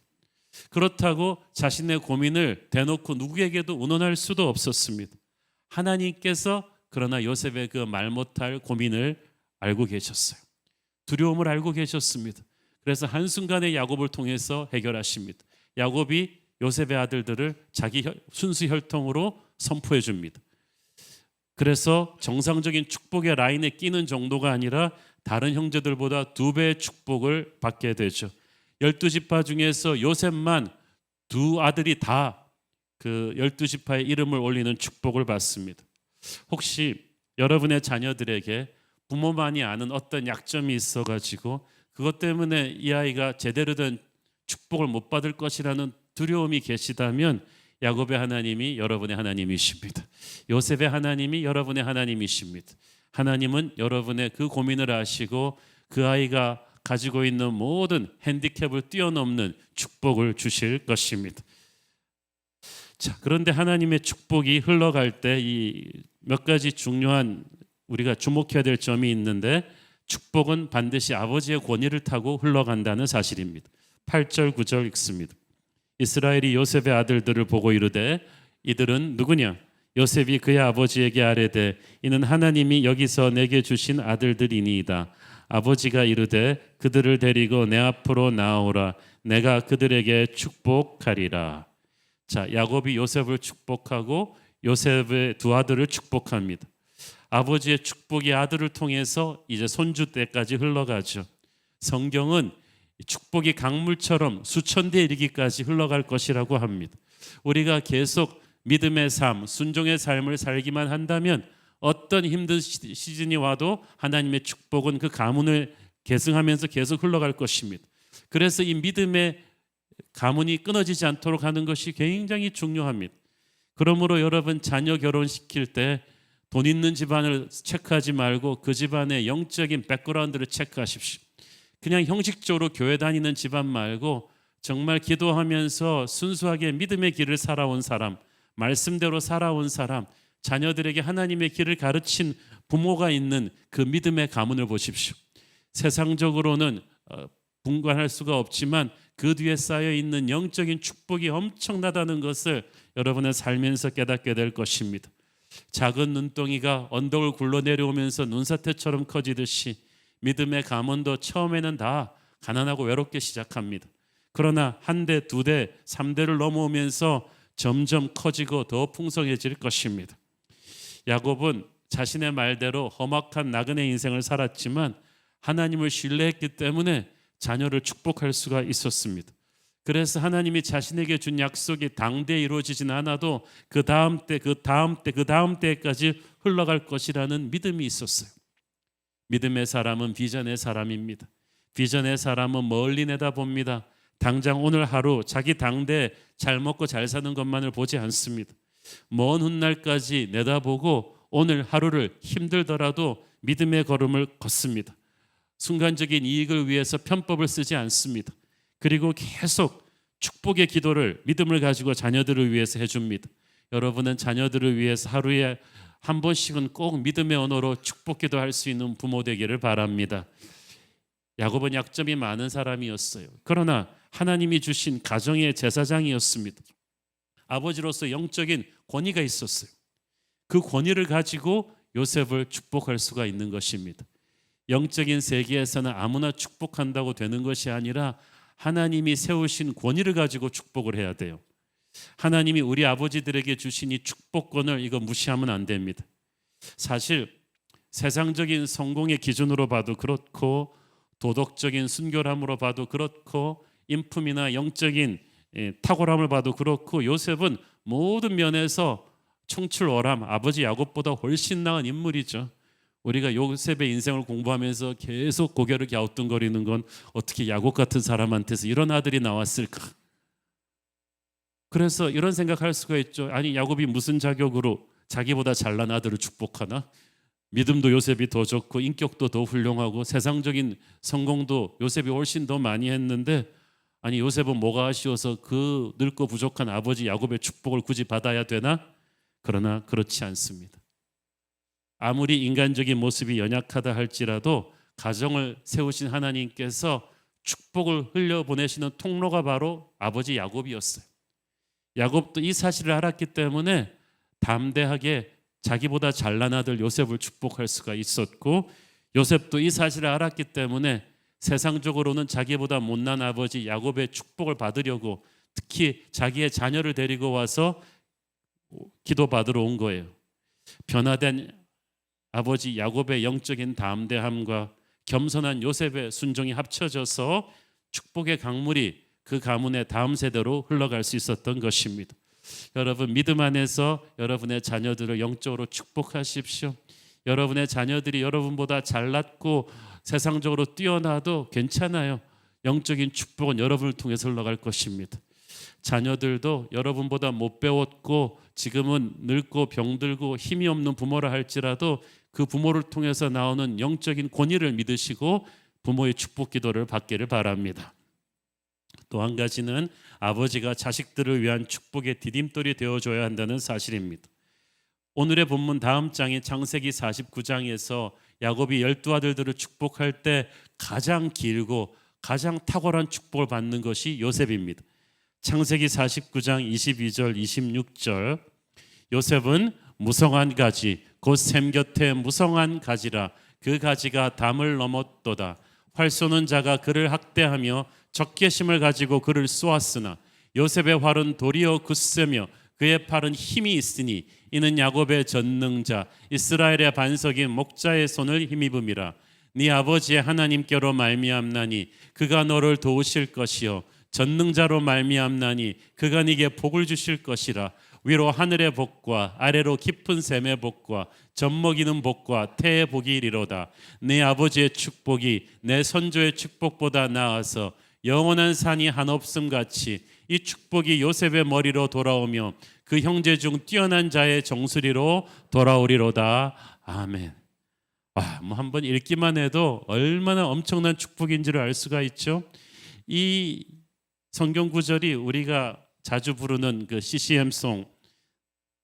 그렇다고 자신의 고민을 대놓고 누구에게도 운운할 수도 없었습니다. 하나님께서 그러나 요셉의 그 말 못할 고민을 알고 계셨어요. 두려움을 알고 계셨습니다. 그래서 한순간에 야곱을 통해서 해결하십니다. 야곱이 요셉의 아들들을 자기 순수 혈통으로 선포해 줍니다. 그래서 정상적인 축복의 라인에 끼는 정도가 아니라 다른 형제들보다 2배의 축복을 받게 되죠. 12지파 중에서 요셉만 두 아들이 다 그 12지파의 이름을 올리는 축복을 받습니다. 혹시 여러분의 자녀들에게 부모만이 아는 어떤 약점이 있어가지고 그것 때문에 이 아이가 제대로 된 축복을 못 받을 것이라는 두려움이 계시다면 야곱의 하나님이 여러분의 하나님이십니다. 요셉의 하나님이 여러분의 하나님이십니다. 하나님은 여러분의 그 고민을 아시고 그 아이가 가지고 있는 모든 핸디캡을 뛰어넘는 축복을 주실 것입니다. 자, 그런데 하나님의 축복이 흘러갈 때 이 몇 가지 중요한 우리가 주목해야 될 점이 있는데 축복은 반드시 아버지의 권위를 타고 흘러간다는 사실입니다. 8절 9절 읽습니다. 이스라엘이 요셉의 아들들을 보고 이르되 이들은 누구냐? 요셉이 그의 아버지에게 아뢰되 이는 하나님이 여기서 내게 주신 아들들이니이다. 아버지가 이르되 그들을 데리고 내 앞으로 나오라. 내가 그들에게 축복하리라. 자, 야곱이 요셉을 축복하고 요셉의 두 아들을 축복합니다. 아버지의 축복이 아들을 통해서 이제 손주 때까지 흘러가죠. 성경은 축복이 강물처럼 수천 대 이르기까지 흘러갈 것이라고 합니다. 우리가 계속 믿음의 삶, 순종의 삶을 살기만 한다면 어떤 힘든 시즌이 와도 하나님의 축복은 그 가문을 계승하면서 계속 흘러갈 것입니다. 그래서 이 믿음의 가문이 끊어지지 않도록 하는 것이 굉장히 중요합니다. 그러므로 여러분 자녀 결혼시킬 때 돈 있는 집안을 체크하지 말고 그 집안의 영적인 백그라운드를 체크하십시오. 그냥 형식적으로 교회 다니는 집안 말고 정말 기도하면서 순수하게 믿음의 길을 살아온 사람, 말씀대로 살아온 사람, 자녀들에게 하나님의 길을 가르친 부모가 있는 그 믿음의 가문을 보십시오. 세상적으로는 분간할 수가 없지만 그 뒤에 쌓여 있는 영적인 축복이 엄청나다는 것을 여러분은 살면서 깨닫게 될 것입니다. 작은 눈덩이가 언덕을 굴러 내려오면서 눈사태처럼 커지듯이 믿음의 가문도 처음에는 다 가난하고 외롭게 시작합니다. 그러나 한 대, 두 대, 3대를 넘어오면서 점점 커지고 더 풍성해질 것입니다. 야곱은 자신의 말대로 험악한 나그네 인생을 살았지만 하나님을 신뢰했기 때문에 자녀를 축복할 수가 있었습니다. 그래서 하나님이 자신에게 준 약속이 당대에 이루어지진 않아도 그 다음 때까지 흘러갈 것이라는 믿음이 있었어요. 믿음의 사람은 비전의 사람입니다. 비전의 사람은 멀리 내다봅니다. 당장 오늘 하루 자기 당대 잘 먹고 잘 사는 것만을 보지 않습니다. 먼 훗날까지 내다보고 오늘 하루를 힘들더라도 믿음의 걸음을 걷습니다. 순간적인 이익을 위해서 편법을 쓰지 않습니다. 그리고 계속 축복의 기도를 믿음을 가지고 자녀들을 위해서 해줍니다. 여러분은 자녀들을 위해서 하루에 한 번씩은 꼭 믿음의 언어로 축복 기도할 수 있는 부모 되기를 바랍니다. 야곱은 약점이 많은 사람이었어요. 그러나 하나님이 주신 가정의 제사장이었습니다. 아버지로서 영적인 권위가 있었어요. 그 권위를 가지고 요셉을 축복할 수가 있는 것입니다. 영적인 세계에서는 아무나 축복한다고 되는 것이 아니라 하나님이 세우신 권위를 가지고 축복을 해야 돼요. 하나님이 우리 아버지들에게 주신 이 축복권을 이거 무시하면 안 됩니다. 사실 세상적인 성공의 기준으로 봐도 그렇고 도덕적인 순결함으로 봐도 그렇고 인품이나 영적인 탁월함을 봐도 그렇고 요셉은 모든 면에서 청출어람 아버지 야곱보다 훨씬 나은 인물이죠. 우리가 요셉의 인생을 공부하면서 계속 고개를 갸우뚱거리는 건 어떻게 야곱 같은 사람한테서 이런 아들이 나왔을까? 그래서 이런 생각할 수가 있죠. 아니 야곱이 무슨 자격으로 자기보다 잘난 아들을 축복하나? 믿음도 요셉이 더 좋고 인격도 더 훌륭하고 세상적인 성공도 요셉이 훨씬 더 많이 했는데 아니 요셉은 뭐가 아쉬워서 그 늙고 부족한 아버지 야곱의 축복을 굳이 받아야 되나? 그러나 그렇지 않습니다. 아무리 인간적인 모습이 연약하다 할지라도 가정을 세우신 하나님께서 축복을 흘려보내시는 통로가 바로 아버지 야곱이었어요. 야곱도 이 사실을 알았기 때문에 담대하게 자기보다 잘난 아들 요셉을 축복할 수가 있었고 요셉도 이 사실을 알았기 때문에 세상적으로는 자기보다 못난 아버지 야곱의 축복을 받으려고 특히 자기의 자녀를 데리고 와서 기도받으러 온 거예요. 변화된 아버지 야곱의 영적인 담대함과 겸손한 요셉의 순종이 합쳐져서 축복의 강물이 그 가문의 다음 세대로 흘러갈 수 있었던 것입니다. 여러분 믿음 안에서 여러분의 자녀들을 영적으로 축복하십시오. 여러분의 자녀들이 여러분보다 잘났고 세상적으로 뛰어나도 괜찮아요. 영적인 축복은 여러분을 통해서 흘러갈 것입니다. 자녀들도 여러분보다 못 배웠고 지금은 늙고 병들고 힘이 없는 부모라 할지라도 그 부모를 통해서 나오는 영적인 권위를 믿으시고 부모의 축복 기도를 받기를 바랍니다. 또 한 가지는 아버지가 자식들을 위한 축복의 디딤돌이 되어줘야 한다는 사실입니다. 오늘의 본문 다음 장인 창세기 49장에서 야곱이 12아들들을 축복할 때 가장 길고 가장 탁월한 축복을 받는 것이 요셉입니다. 창세기 49장 22절 26절 요셉은 무성한 가지 곧 샘 곁에 무성한 가지라 그 가지가 담을 넘었도다. 활 쏘는 자가 그를 학대하며 적개심을 가지고 그를 쏘았으나 요셉의 활은 도리어 굳세며 그의 팔은 힘이 있으니 이는 야곱의 전능자 이스라엘의 반석인 목자의 손을 힘입음이라. 네 아버지의 하나님께로 말미암나니 그가 너를 도우실 것이요 전능자로 말미암나니 그가 네게 복을 주실 것이라. 위로 하늘의 복과 아래로 깊은 샘의 복과 젖먹이는 복과 태의 복이 이리로다. 내 아버지의 축복이 내 선조의 축복보다 나아서 영원한 산이 한없음 같이 이 축복이 요셉의 머리로 돌아오며 그 형제 중 뛰어난 자의 정수리로 돌아오리로다. 아멘. 뭐 한번 읽기만 해도 얼마나 엄청난 축복인지를 알 수가 있죠. 이 성경 구절이 우리가 자주 부르는 그 CCM송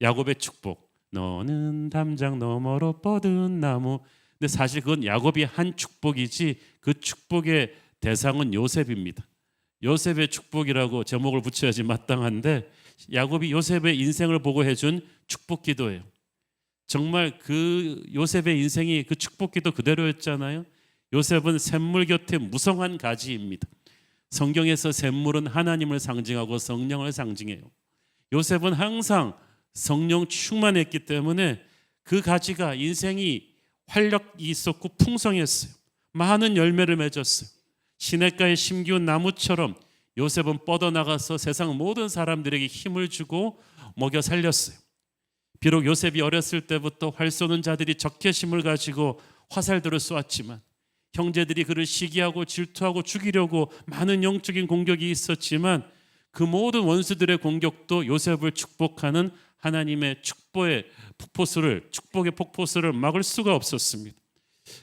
야곱의 축복. 너는 담장 너머로 뻗은 나무. 근데 사실 그건 야곱이 한 축복이지 그 축복의 대상은 요셉입니다. 요셉의 축복이라고 제목을 붙여야지 마땅한데 야곱이 요셉의 인생을 보고 해준 축복 기도예요. 정말 그 요셉의 인생이 그 축복 기도 그대로였잖아요. 요셉은 샘물 곁에 무성한 가지입니다. 성경에서 샘물은 하나님을 상징하고 성령을 상징해요. 요셉은 항상 성령 충만했기 때문에 그 가지가 인생이 활력이 있었고 풍성했어요. 많은 열매를 맺었어요. 시냇가에 심기운 나무처럼 요셉은 뻗어나가서 세상 모든 사람들에게 힘을 주고 먹여 살렸어요. 비록 요셉이 어렸을 때부터 활 쏘는 자들이 적개심을 가지고 화살들을 쏘았지만 형제들이 그를 시기하고 질투하고 죽이려고 많은 영적인 공격이 있었지만 그 모든 원수들의 공격도 요셉을 축복하는 하나님의 축복의 폭포수를 막을 수가 없었습니다.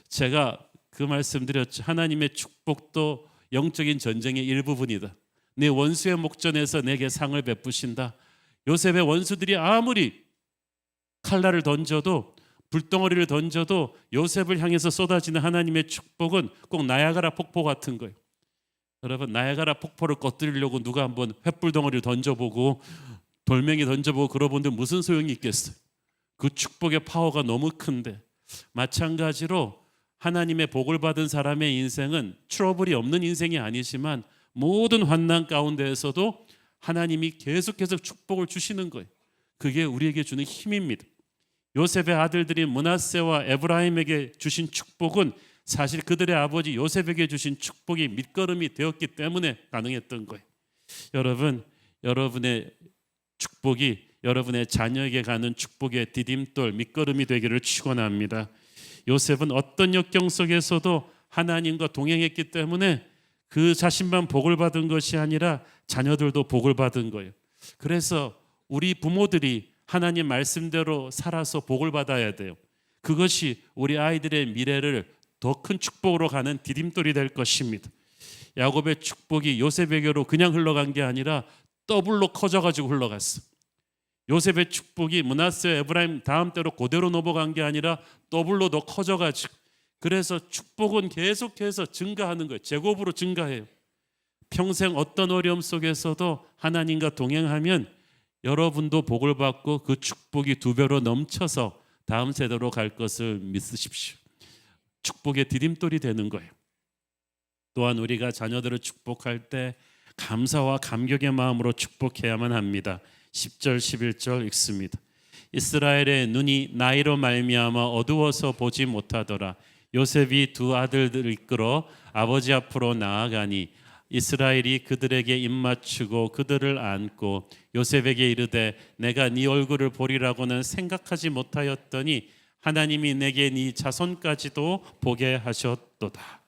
제가 그 말씀드렸죠. 하나님의 축복도 영적인 전쟁의 일부분이다. 내 원수의 목전에서 내게 상을 베푸신다. 요셉의 원수들이 아무리 칼날을 던져도 불덩어리를 던져도 요셉을 향해서 쏟아지는 하나님의 축복은 꼭 나야가라 폭포 같은 거예요. 여러분 나야가라 폭포를 꺼뜨리려고 누가 한번 횃불덩어리를 던져보고 돌멩이 던져보고 그러본데 무슨 소용이 있겠어요. 그 축복의 파워가 너무 큰데 마찬가지로 하나님의 복을 받은 사람의 인생은 트러블이 없는 인생이 아니지만 모든 환난 가운데에서도 하나님이 계속해서 축복을 주시는 거예요. 그게 우리에게 주는 힘입니다. 요셉의 아들들인 므낫세와 에브라임에게 주신 축복은 사실 그들의 아버지 요셉에게 주신 축복이 밑거름이 되었기 때문에 가능했던 거예요. 여러분, 여러분의 축복이 여러분의 자녀에게 가는 축복의 디딤돌, 밑거름이 되기를 축원합니다. 요셉은 어떤 역경 속에서도 하나님과 동행했기 때문에 그 자신만 복을 받은 것이 아니라 자녀들도 복을 받은 거예요. 그래서 우리 부모들이 하나님 말씀대로 살아서 복을 받아야 돼요. 그것이 우리 아이들의 미래를 더 큰 축복으로 가는 디딤돌이 될 것입니다. 야곱의 축복이 요셉에게로 그냥 흘러간 게 아니라 더블로 커져가지고 흘러갔어. 요셉의 축복이 므낫세 에브라임 다음 때로 그대로 넘어간 게 아니라 더블로 더 커져가지고 그래서 축복은 계속해서 증가하는 거예요. 제곱으로 증가해요. 평생 어떤 어려움 속에서도 하나님과 동행하면 여러분도 복을 받고 그 축복이 2배로 넘쳐서 다음 세대로 갈 것을 믿으십시오. 축복의 디딤돌이 되는 거예요. 또한 우리가 자녀들을 축복할 때 감사와 감격의 마음으로 축복해야만 합니다. 10절 11절 읽습니다. 이스라엘의 눈이 나이로 말미암아 어두워서 보지 못하더라. 요셉이 2 아들들을 이끌어 아버지 앞으로 나아가니 이스라엘이 그들에게 입맞추고 그들을 안고 요셉에게 이르되 내가 네 얼굴을 보리라고는 생각하지 못하였더니 하나님이 내게 네 자손까지도 보게 하셨도다.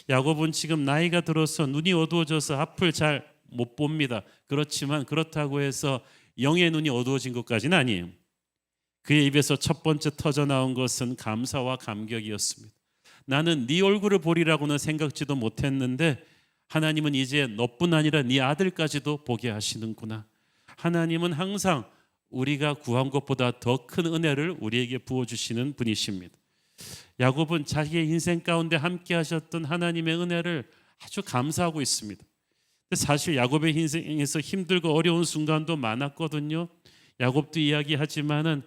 야곱은 지금 나이가 들어서 눈이 어두워져서 앞을 잘 못 봅니다. 그렇지만 그렇다고 해서 영의 눈이 어두워진 것까지는 아니에요. 그의 입에서 첫 번째 터져 나온 것은 감사와 감격이었습니다. 나는 네 얼굴을 보리라고는 생각지도 못했는데 하나님은 이제 너뿐 아니라 네 아들까지도 보게 하시는구나. 하나님은 항상 우리가 구한 것보다 더 큰 은혜를 우리에게 부어주시는 분이십니다. 야곱은 자기의 인생 가운데 함께 하셨던 하나님의 은혜를 아주 감사하고 있습니다. 사실 야곱의 인생에서 힘들고 어려운 순간도 많았거든요. 야곱도 이야기하지만은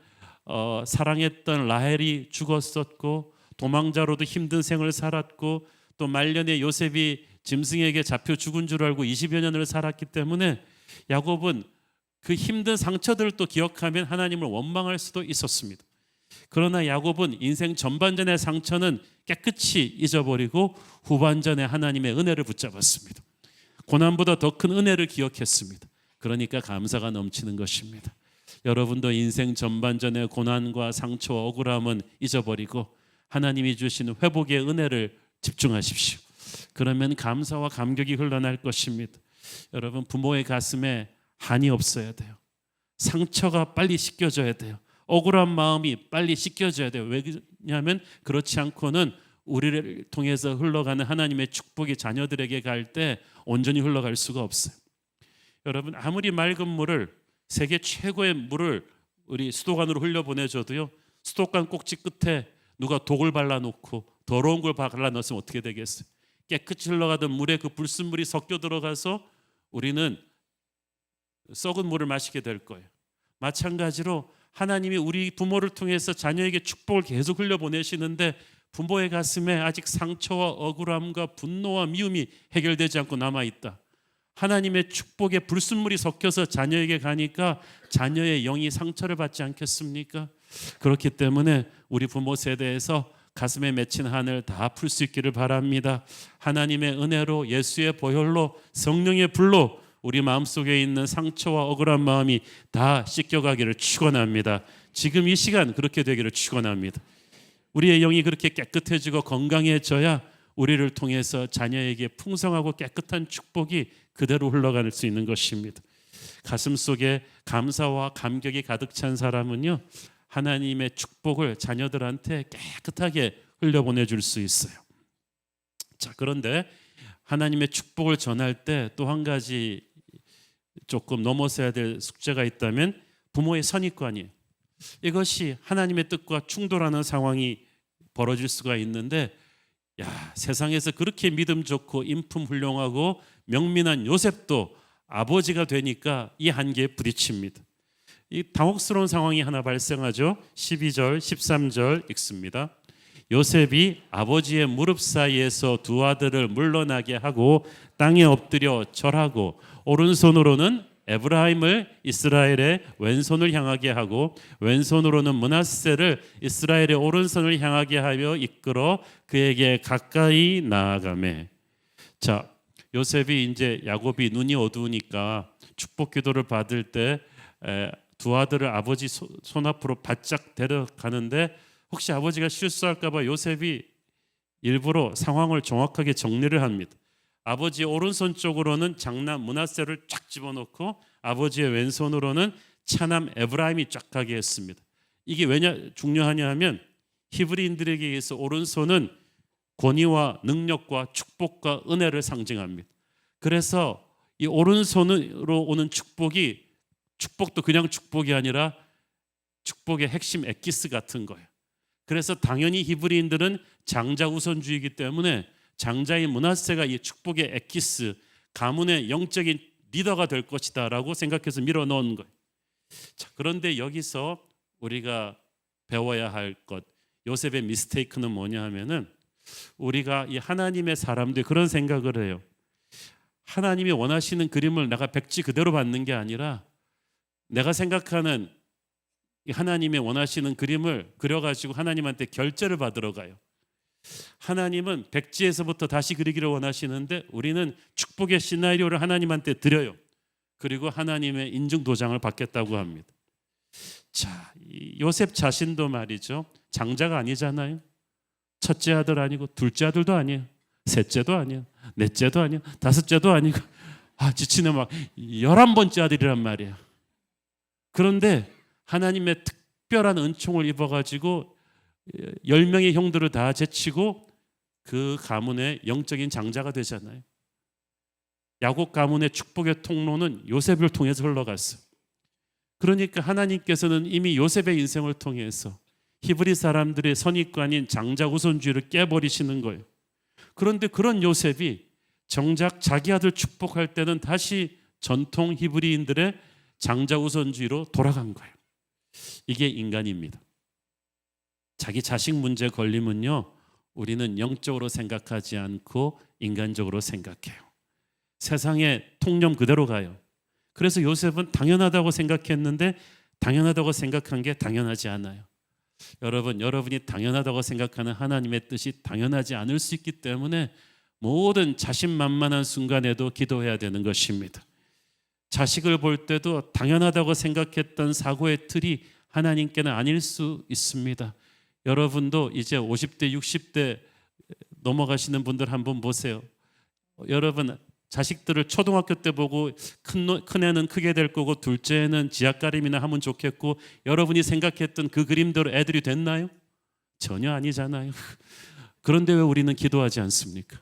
사랑했던 라헬이 죽었었고 도망자로도 힘든 생을 살았고 또 말년에 요셉이 짐승에게 잡혀 죽은 줄 알고 20여 년을 살았기 때문에 야곱은 그 힘든 상처들을 또 기억하면 하나님을 원망할 수도 있었습니다. 그러나 야곱은 인생 전반전의 상처는 깨끗이 잊어버리고 후반전에 하나님의 은혜를 붙잡았습니다. 고난보다 더 큰 은혜를 기억했습니다. 그러니까 감사가 넘치는 것입니다. 여러분도 인생 전반전의 고난과 상처와 억울함은 잊어버리고 하나님이 주시는 회복의 은혜를 집중하십시오. 그러면 감사와 감격이 흘러날 것입니다. 여러분, 부모의 가슴에 한이 없어야 돼요. 상처가 빨리 씻겨져야 돼요. 억울한 마음이 빨리 씻겨져야 돼요. 왜냐하면 그렇지 않고는 우리를 통해서 흘러가는 하나님의 축복이 자녀들에게 갈 때 온전히 흘러갈 수가 없어요. 여러분, 아무리 맑은 물을, 세계 최고의 물을 우리 수도관으로 흘려보내줘도요, 수도관 꼭지 끝에 누가 독을 발라놓고 더러운 걸 발라넣으면 어떻게 되겠어요? 깨끗이 흘러가던 물에 그 불순물이 섞여 들어가서 우리는 썩은 물을 마시게 될 거예요. 마찬가지로 하나님이 우리 부모를 통해서 자녀에게 축복을 계속 흘려보내시는데 부모의 가슴에 아직 상처와 억울함과 분노와 미움이 해결되지 않고 남아있다. 하나님의 축복에 불순물이 섞여서 자녀에게 가니까 자녀의 영이 상처를 받지 않겠습니까? 그렇기 때문에 우리 부모 세대에서 가슴에 맺힌 한을 다 풀 수 있기를 바랍니다. 하나님의 은혜로, 예수의 보혈로, 성령의 불로 우리 마음속에 있는 상처와 억울한 마음이 다 씻겨가기를 축원합니다. 지금 이 시간 그렇게 되기를 축원합니다. 우리의 영이 그렇게 깨끗해지고 건강해져야 우리를 통해서 자녀에게 풍성하고 깨끗한 축복이 그대로 흘러갈 수 있는 것입니다. 가슴 속에 감사와 감격이 가득 찬 사람은요, 하나님의 축복을 자녀들한테 깨끗하게 흘려보내줄 수 있어요. 자, 그런데 하나님의 축복을 전할 때 또 한 가지 조금 넘어서야 될 숙제가 있다면 부모의 선입관이에요. 이것이 하나님의 뜻과 충돌하는 상황이 벌어질 수가 있는데, 세상에서 그렇게 믿음 좋고 인품 훌륭하고 명민한 요셉도 아버지가 되니까 이 한계에 부딪힙니다. 이 당혹스러운 상황이 하나 발생하죠. 12절, 13절 읽습니다. 요셉이 아버지의 무릎 사이에서 두 아들을 물러나게 하고 땅에 엎드려 절하고 오른손으로는 에브라임을 이스라엘의 왼손을 향하게 하고 왼손으로는 므낫세를 이스라엘의 오른손을 향하게 하여 이끌어 그에게 가까이 나아가매. 자, 요셉이 이제 야곱이 눈이 어두우니까 축복 기도를 받을 때 두 아들을 아버지 손 앞으로 바짝 데려가는데 혹시 아버지가 실수할까 봐 요셉이 일부러 상황을 정확하게 정리를 합니다. 아버지의 오른손 쪽으로는 장남 므낫세를 쫙 집어넣고 아버지의 왼손으로는 차남 에브라임이 쫙 가게 했습니다. 이게 왜냐 중요하냐 하면 히브리인들에게 의해서 오른손은 권위와 능력과 축복과 은혜를 상징합니다. 그래서 이 오른손으로 오는 축복도 그냥 축복이 아니라 축복의 핵심 엑기스 같은 거예요. 그래서 당연히 히브리인들은 장자 우선주의이기 때문에 장자인 므낫세가 이 축복의 엑기스, 가문의 영적인 리더가 될 것이다라고 생각해서 밀어넣은 거예요. 자, 그런데 여기서 우리가 배워야 할 것, 요셉의 미스테이크는 뭐냐 하면은 우리가 이 하나님의 사람들 그런 생각을 해요. 하나님이 원하시는 그림을 내가 백지 그대로 받는 게 아니라 내가 생각하는 하나님의 원하시는 그림을 그려가지고 하나님한테 결제를 받으러 가요. 하나님은 백지에서부터 다시 그리기를 원하시는데 우리는 축복의 시나리오를 하나님한테 드려요. 그리고 하나님의 인증 도장을 받겠다고 합니다. 자, 요셉 자신도 말이죠. 장자가 아니잖아요. 첫째 아들 아니고 둘째 아들도 아니에요. 셋째도 아니에요. 넷째도 아니에요. 다섯째도 아니고 지치네 막 11번째 아들이란 말이에요. 그런데 하나님의 특별한 은총을 입어가지고 10명의 형들을 다 제치고 그 가문의 영적인 장자가 되잖아요. 야곱 가문의 축복의 통로는 요셉을 통해서 흘러갔어요. 그러니까 하나님께서는 이미 요셉의 인생을 통해서 히브리 사람들의 선입관인 장자 우선주의를 깨버리시는 거예요. 그런데 그런 요셉이 정작 자기 아들 축복할 때는 다시 전통 히브리인들의 장자 우선주의로 돌아간 거예요. 이게 인간입니다. 자기 자식 문제 걸리면요, 우리는 영적으로 생각하지 않고 인간적으로 생각해요. 세상의 통념 그대로 가요. 그래서 요셉은 당연하다고 생각했는데 당연하다고 생각한 게 당연하지 않아요. 여러분이 당연하다고 생각하는 하나님의 뜻이 당연하지 않을 수 있기 때문에 모든 자신만만한 순간에도 기도해야 되는 것입니다. 자식을 볼 때도 당연하다고 생각했던 사고의 틀이 하나님께는 아닐 수 있습니다. 여러분도 이제 50대, 60대 넘어가시는 분들 한번 보세요. 여러분 자식들을 초등학교 때 보고 큰 애는 크게 될 거고 둘째는 지하가림이나 하면 좋겠고 여러분이 생각했던 그 그림대로 애들이 됐나요? 전혀 아니잖아요. 그런데 왜 우리는 기도하지 않습니까?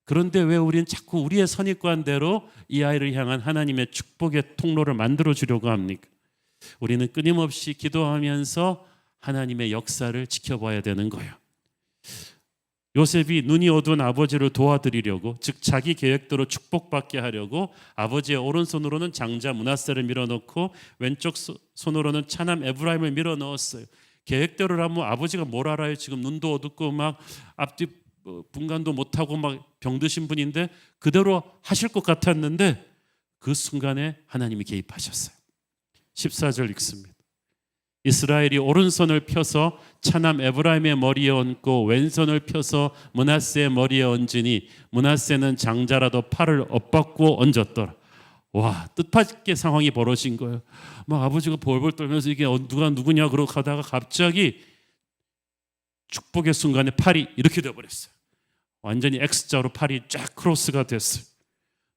그런데 왜 우리는 자꾸 우리의 선입관대로 이 아이를 향한 하나님의 축복의 통로를 만들어 주려고 합니까? 우리는 끊임없이 기도하면서 하나님의 역사를 지켜봐야 되는 거예요. 요셉이 눈이 어두운 아버지를 도와드리려고, 즉 자기 계획대로 축복받게 하려고 아버지의 오른손으로는 장자 므낫세를 밀어넣고 왼쪽 손으로는 차남 에브라임을 밀어넣었어요. 계획대로라면 아버지가 뭘 알아요? 지금 눈도 어둡고 막 앞뒤 분간도 못하고 막 병드신 분인데 그대로 하실 것 같았는데 그 순간에 하나님이 개입하셨어요. 14절 읽습니다. 이스라엘이 오른손을 펴서 차남 에브라임의 머리에 얹고 왼손을 펴서 므낫세의 머리에 얹으니 므낫세는 장자라도 팔을 엇받고 얹었더라. 와, 뜻밖의 상황이 벌어진 거예요. 막 아버지가 벌벌 떨면서 이게 누가 누구냐 그러고 가다가 갑자기 축복의 순간에 팔이 이렇게 되어버렸어요. 완전히 X자로 팔이 쫙 크로스가 됐어요.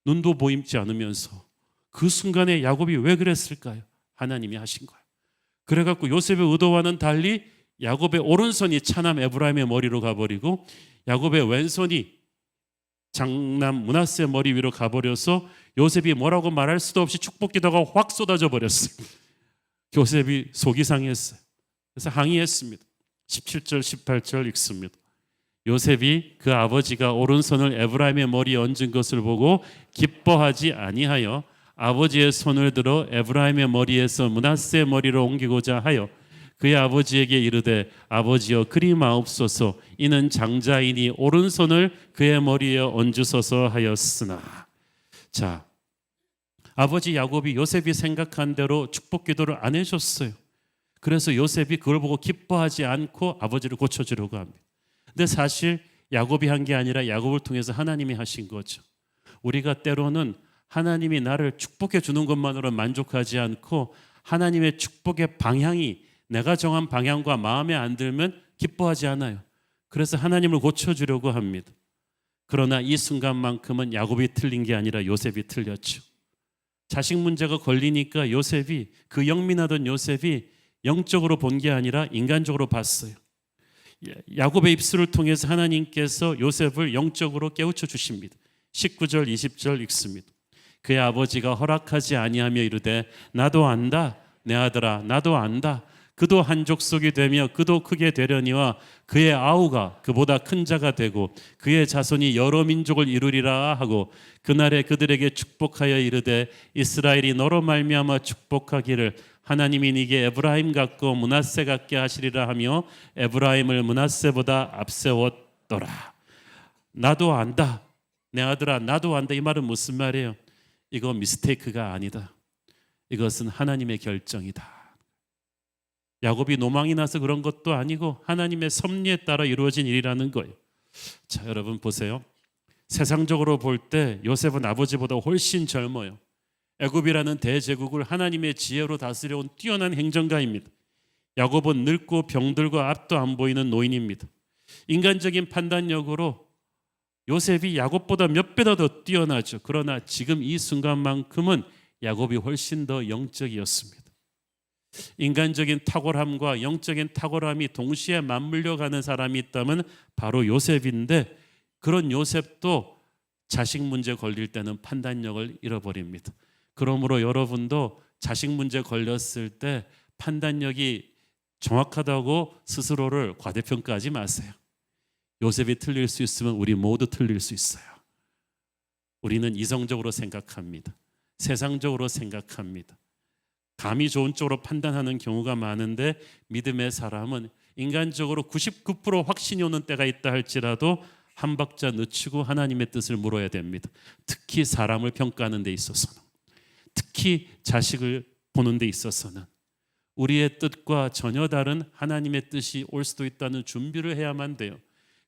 눈도 보이지 않으면서 그 순간에 야곱이 왜 그랬을까요? 하나님이 하신 거예요. 그래갖고 요셉의 의도와는 달리 야곱의 오른손이 차남 에브라임의 머리로 가버리고 야곱의 왼손이 장남 므낫세 머리 위로 가버려서 요셉이 뭐라고 말할 수도 없이 축복 기도가 확 쏟아져 버렸어요. 요셉이 속이 상했어요. 그래서 항의했습니다. 17절 18절 읽습니다. 요셉이 그 아버지가 오른손을 에브라임의 머리에 얹은 것을 보고 기뻐하지 아니하여 아버지의 손을 들어 에브라임의 머리에서 므낫세의 머리로 옮기고자 하여 그의 아버지에게 이르되 아버지여 그리 마옵소서 이는 장자이니 오른손을 그의 머리에 얹으소서 하였으나. 자, 아버지 야곱이 요셉이 생각한 대로 축복 기도를 안 해줬어요. 그래서 요셉이 그걸 보고 기뻐하지 않고 아버지를 고쳐주려고 합니다. 근데 사실 야곱이 한 게 아니라 야곱을 통해서 하나님이 하신 거죠. 우리가 때로는 하나님이 나를 축복해 주는 것만으로 만족하지 않고 하나님의 축복의 방향이 내가 정한 방향과 마음에 안 들면 기뻐하지 않아요. 그래서 하나님을 고쳐주려고 합니다. 그러나 이 순간만큼은 야곱이 틀린 게 아니라 요셉이 틀렸죠. 자식 문제가 걸리니까 요셉이, 그 영민하던 요셉이 영적으로 본 게 아니라 인간적으로 봤어요. 야곱의 입술을 통해서 하나님께서 요셉을 영적으로 깨우쳐 주십니다. 19절 20절 읽습니다. 그의 아버지가 허락하지 아니하며 이르되 나도 안다 내 아들아 나도 안다 그도 한 족속이 되며 그도 크게 되려니와 그의 아우가 그보다 큰 자가 되고 그의 자손이 여러 민족을 이루리라 하고 그날에 그들에게 축복하여 이르되 이스라엘이 너로 말미암아 축복하기를 하나님이 네게 에브라임 같고 므낫세 같게 하시리라 하며 에브라임을 므낫세보다 앞세웠더라. 나도 안다 내 아들아 나도 안다. 이 말은 무슨 말이에요? 이거 미스테이크가 아니다. 이것은 하나님의 결정이다. 야곱이 노망이 나서 그런 것도 아니고 하나님의 섭리에 따라 이루어진 일이라는 거예요. 자, 여러분 보세요. 세상적으로 볼 때 요셉은 아버지보다 훨씬 젊어요. 애굽이라는 대제국을 하나님의 지혜로 다스려온 뛰어난 행정가입니다. 야곱은 늙고 병들고 앞도 안 보이는 노인입니다. 인간적인 판단력으로 요셉이 야곱보다 몇 배나 더 뛰어나죠. 그러나 지금 이 순간만큼은 야곱이 훨씬 더 영적이었습니다. 인간적인 탁월함과 영적인 탁월함이 동시에 맞물려 가는 사람이 있다면 바로 요셉인데, 그런 요셉도 자식 문제 걸릴 때는 판단력을 잃어버립니다. 그러므로 여러분도 자식 문제 걸렸을 때 판단력이 정확하다고 스스로를 과대평가하지 마세요. 요셉이 틀릴 수 있으면 우리 모두 틀릴 수 있어요. 우리는 이성적으로 생각합니다. 세상적으로 생각합니다. 감이 좋은 쪽으로 판단하는 경우가 많은데, 믿음의 사람은 인간적으로 99% 확신이 오는 때가 있다 할지라도 한 박자 늦추고 하나님의 뜻을 물어야 됩니다. 특히 사람을 평가하는 데 있어서는, 특히 자식을 보는 데 있어서는 우리의 뜻과 전혀 다른 하나님의 뜻이 올 수도 있다는 준비를 해야만 돼요.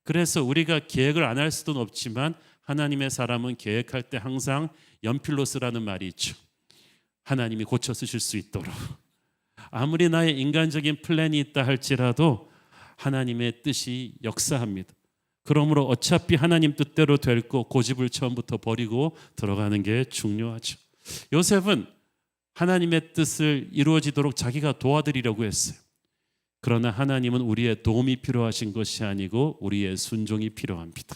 그래서 우리가 계획을 안 할 수도 없지만 하나님의 사람은 계획할 때 항상 연필로 쓰라는 말이 있죠. 하나님이 고쳐 쓰실 수 있도록. 아무리 나의 인간적인 플랜이 있다 할지라도 하나님의 뜻이 역사합니다. 그러므로 어차피 하나님 뜻대로 될 거 고집을 처음부터 버리고 들어가는 게 중요하죠. 요셉은 하나님의 뜻을 이루어지도록 자기가 도와드리려고 했어요. 그러나 하나님은 우리의 도움이 필요하신 것이 아니고 우리의 순종이 필요합니다.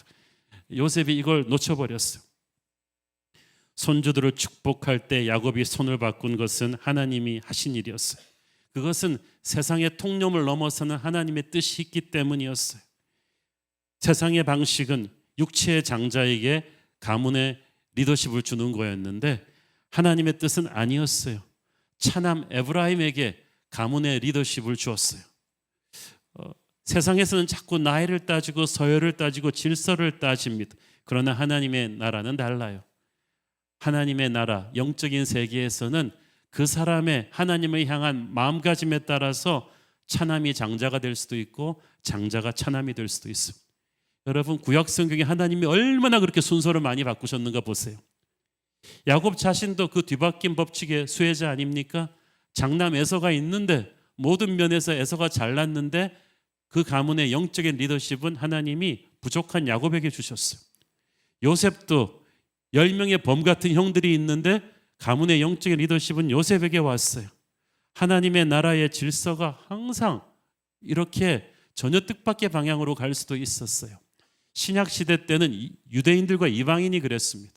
요셉이 이걸 놓쳐버렸어요. 손주들을 축복할 때 야곱이 손을 바꾼 것은 하나님이 하신 일이었어요. 그것은 세상의 통념을 넘어서는 하나님의 뜻이 있기 때문이었어요. 세상의 방식은 육체의 장자에게 가문의 리더십을 주는 거였는데 하나님의 뜻은 아니었어요. 차남 에브라임에게 가문의 리더십을 주었어요. 세상에서는 자꾸 나이를 따지고 서열을 따지고 질서를 따집니다. 그러나 하나님의 나라는 달라요. 하나님의 나라, 영적인 세계에서는 그 사람의 하나님을 향한 마음가짐에 따라서 차남이 장자가 될 수도 있고 장자가 차남이 될 수도 있습니다. 여러분, 구약 성경에 하나님이 얼마나 그렇게 순서를 많이 바꾸셨는가 보세요. 야곱 자신도 그 뒤바뀐 법칙의 수혜자 아닙니까? 장남 에서가 있는데 모든 면에서 에서가 잘났는데 그 가문의 영적인 리더십은 하나님이 부족한 야곱에게 주셨어요. 요셉도 10명의 범 같은 형들이 있는데 가문의 영적인 리더십은 요셉에게 왔어요. 하나님의 나라의 질서가 항상 이렇게 전혀 뜻밖의 방향으로 갈 수도 있었어요. 신약 시대 때는 유대인들과 이방인이 그랬습니다.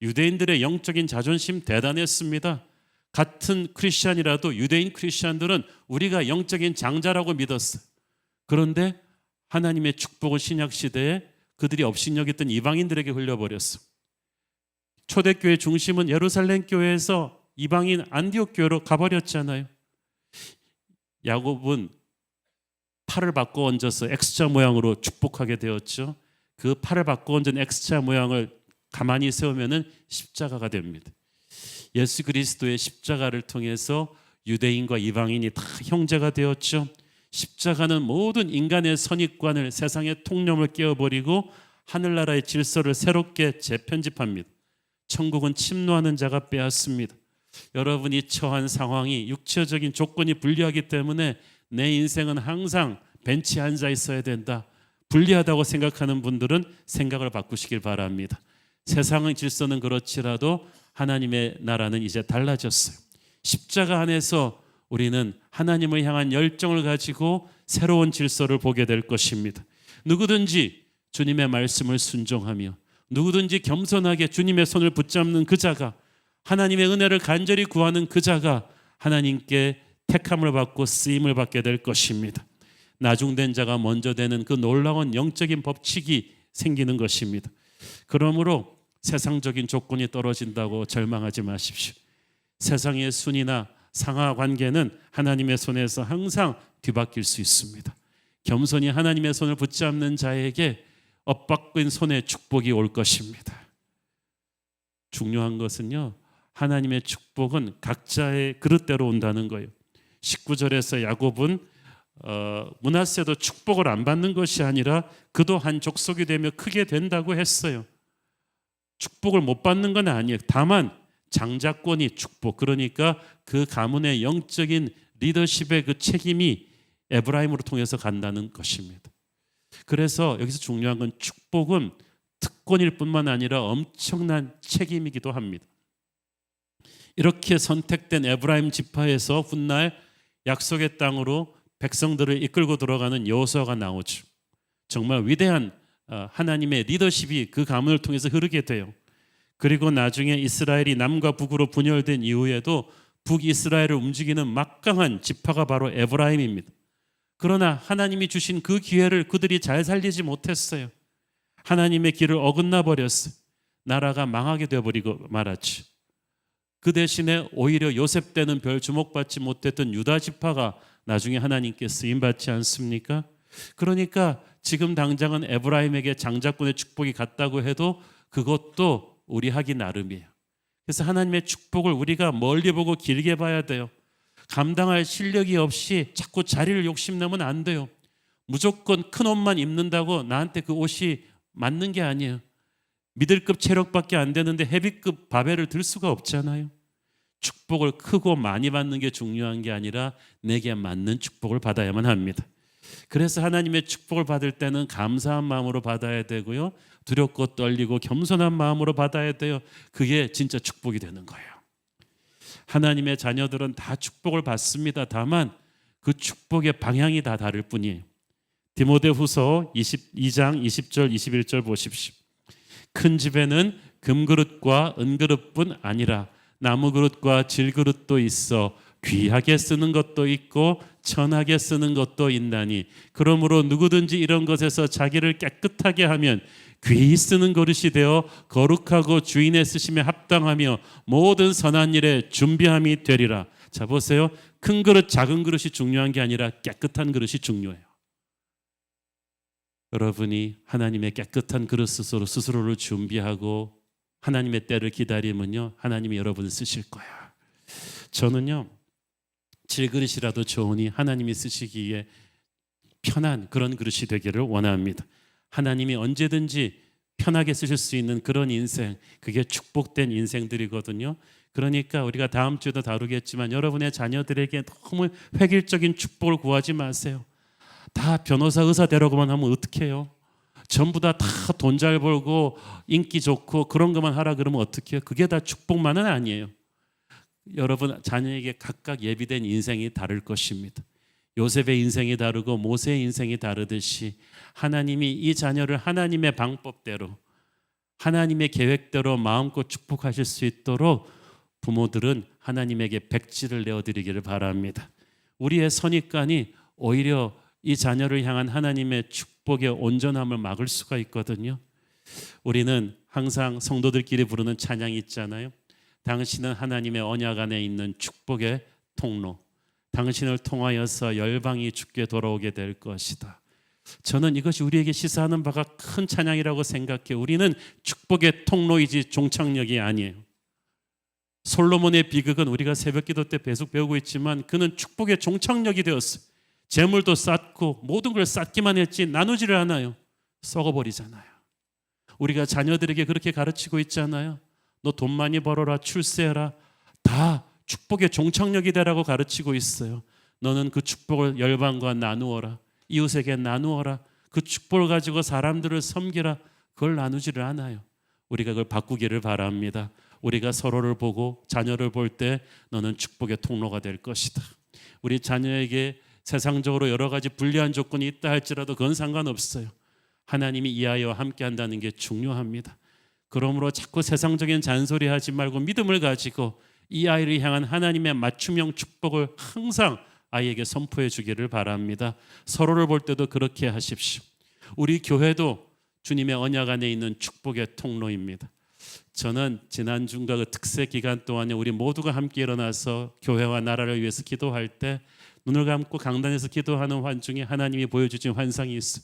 유대인들의 영적인 자존심 대단했습니다. 같은 크리스찬이라도 유대인 크리스찬들은 우리가 영적인 장자라고 믿었어요. 그런데 하나님의 축복을 신약 시대에 그들이 업신여겼던 이방인들에게 흘려버렸어. 초대교회 중심은 예루살렘 교회에서 이방인 안디옥 교회로 가버렸잖아요. 야곱은 팔을 바꿔 얹어서 X자 모양으로 축복하게 되었죠. 그 팔을 바꿔 얹은 X자 모양을 가만히 세우면은 십자가가 됩니다. 예수 그리스도의 십자가를 통해서 유대인과 이방인이 다 형제가 되었죠. 십자가는 모든 인간의 선입관을, 세상의 통념을 깨어버리고 하늘나라의 질서를 새롭게 재편집합니다. 천국은 침노하는 자가 빼앗습니다. 여러분이 처한 상황이 육체적인 조건이 불리하기 때문에 내 인생은 항상 벤치에 앉아 있어야 된다, 불리하다고 생각하는 분들은 생각을 바꾸시길 바랍니다. 세상의 질서는 그렇지라도 하나님의 나라는 이제 달라졌어요. 십자가 안에서 우리는 하나님을 향한 열정을 가지고 새로운 질서를 보게 될 것입니다. 누구든지 주님의 말씀을 순종하며 누구든지 겸손하게 주님의 손을 붙잡는 그 자가, 하나님의 은혜를 간절히 구하는 그 자가 하나님께 택함을 받고 쓰임을 받게 될 것입니다. 나중된 자가 먼저 되는 그 놀라운 영적인 법칙이 생기는 것입니다. 그러므로 세상적인 조건이 떨어진다고 절망하지 마십시오. 세상의 순위나 상하 관계는 하나님의 손에서 항상 뒤바뀔 수 있습니다. 겸손히 하나님의 손을 붙잡는 자에게 엇바뀐 손에 축복이 올 것입니다. 중요한 것은요, 하나님의 축복은 각자의 그릇대로 온다는 거예요. 19절에서 야곱은 므낫세도 축복을 안 받는 것이 아니라 그도 한 족속이 되며 크게 된다고 했어요. 축복을 못 받는 건 아니에요. 다만 장자권이 축복, 그러니까 그 가문의 영적인 리더십의 그 책임이 에브라임으로 통해서 간다는 것입니다. 그래서 여기서 중요한 건 축복은 특권일 뿐만 아니라 엄청난 책임이기도 합니다. 이렇게 선택된 에브라임 지파에서 훗날 약속의 땅으로 백성들을 이끌고 들어가는 여호수아가 나오죠. 정말 위대한 하나님의 리더십이 그 가문을 통해서 흐르게 돼요. 그리고 나중에 이스라엘이 남과 북으로 분열된 이후에도 북이스라엘을 움직이는 막강한 지파가 바로 에브라임입니다. 그러나 하나님이 주신 그 기회를 그들이 잘 살리지 못했어요. 하나님의 길을 어긋나 버렸어요. 나라가 망하게 되어버리고 말았죠. 그 대신에 오히려 요셉 때는 별 주목받지 못했던 유다 지파가 나중에 하나님께 쓰임받지 않습니까? 그러니까 지금 당장은 에브라임에게 장자권의 축복이 갔다고 해도 그것도 우리 하기 나름이에요. 그래서 하나님의 축복을 우리가 멀리 보고 길게 봐야 돼요. 감당할 실력이 없이 자꾸 자리를 욕심내면 안 돼요. 무조건 큰 옷만 입는다고 나한테 그 옷이 맞는 게 아니에요. 미들급 체력밖에 안 되는데 헤비급 바벨을 들 수가 없잖아요. 축복을 크고 많이 받는 게 중요한 게 아니라 내게 맞는 축복을 받아야만 합니다. 그래서 하나님의 축복을 받을 때는 감사한 마음으로 받아야 되고요. 두렵고 떨리고 겸손한 마음으로 받아야 돼요. 그게 진짜 축복이 되는 거예요. 하나님의 자녀들은 다 축복을 받습니다. 다만 그 축복의 방향이 다 다를 뿐이에요. 디모데후서 22장 20절 21절 보십시오. 큰 집에는 금그릇과 은그릇뿐 아니라 나무그릇과 질그릇도 있어 귀하게 쓰는 것도 있고 천하게 쓰는 것도 있나니 그러므로 누구든지 이런 것에서 자기를 깨끗하게 하면 귀히 쓰는 그릇이 되어 거룩하고 주인의 쓰심에 합당하며 모든 선한 일에 준비함이 되리라. 자 보세요. 큰 그릇 작은 그릇이 중요한 게 아니라 깨끗한 그릇이 중요해요. 여러분이 하나님의 깨끗한 그릇으로 스스로를 준비하고 하나님의 때를 기다리면요 하나님이 여러분을 쓰실 거예요. 저는요 질그릇이라도 좋으니 하나님이 쓰시기에 편한 그런 그릇이 되기를 원합니다. 하나님이 언제든지 편하게 쓰실 수 있는 그런 인생, 그게 축복된 인생들이거든요. 그러니까 우리가 다음 주에도 다루겠지만 여러분의 자녀들에게 너무 획일적인 축복을 구하지 마세요. 다 변호사 의사 되라고만 하면 어떡해요? 전부 다 돈 잘 벌고 인기 좋고 그런 것만 하라 그러면 어떡해요? 그게 다 축복만은 아니에요. 여러분 자녀에게 각각 예비된 인생이 다를 것입니다. 요셉의 인생이 다르고 모세의 인생이 다르듯이 하나님이 이 자녀를 하나님의 방법대로 하나님의 계획대로 마음껏 축복하실 수 있도록 부모들은 하나님에게 백지를 내어드리기를 바랍니다. 우리의 선입관이 오히려 이 자녀를 향한 하나님의 축복의 온전함을 막을 수가 있거든요. 우리는 항상 성도들끼리 부르는 찬양이 있잖아요. 당신은 하나님의 언약 안에 있는 축복의 통로. 당신을 통하여서 열방이 주께 돌아오게 될 것이다. 저는 이것이 우리에게 시사하는 바가 큰 찬양이라고 생각해요. 우리는 축복의 통로이지 종착역이 아니에요. 솔로몬의 비극은 우리가 새벽기도 때 계속 배우고 있지만 그는 축복의 종착역이 되었어요. 재물도 쌓고 모든 걸 쌓기만 했지 나누지를 않아요. 썩어버리잖아요. 우리가 자녀들에게 그렇게 가르치고 있잖아요. 너 돈 많이 벌어라, 출세해라. 다 축복의 종착역이 되라고 가르치고 있어요. 너는 그 축복을 열방과 나누어라. 이웃에게 나누어라. 그 축복을 가지고 사람들을 섬기라. 그걸 나누지를 않아요. 우리가 그걸 바꾸기를 바랍니다. 우리가 서로를 보고 자녀를 볼 때 너는 축복의 통로가 될 것이다. 우리 자녀에게 세상적으로 여러 가지 불리한 조건이 있다 할지라도 그건 상관없어요. 하나님이 이 아이와 함께 한다는 게 중요합니다. 그러므로 자꾸 세상적인 잔소리 하지 말고 믿음을 가지고 이 아이를 향한 하나님의 맞춤형 축복을 항상 아이에게 선포해 주기를 바랍니다. 서로를 볼 때도 그렇게 하십시오. 우리 교회도 주님의 언약 안에 있는 축복의 통로입니다. 저는 지난 주가 그 특세 기간 동안에 우리 모두가 함께 일어나서 교회와 나라를 위해서 기도할 때 눈을 감고 강단에서 기도하는 환중에 하나님이 보여주신 환상이 있어요.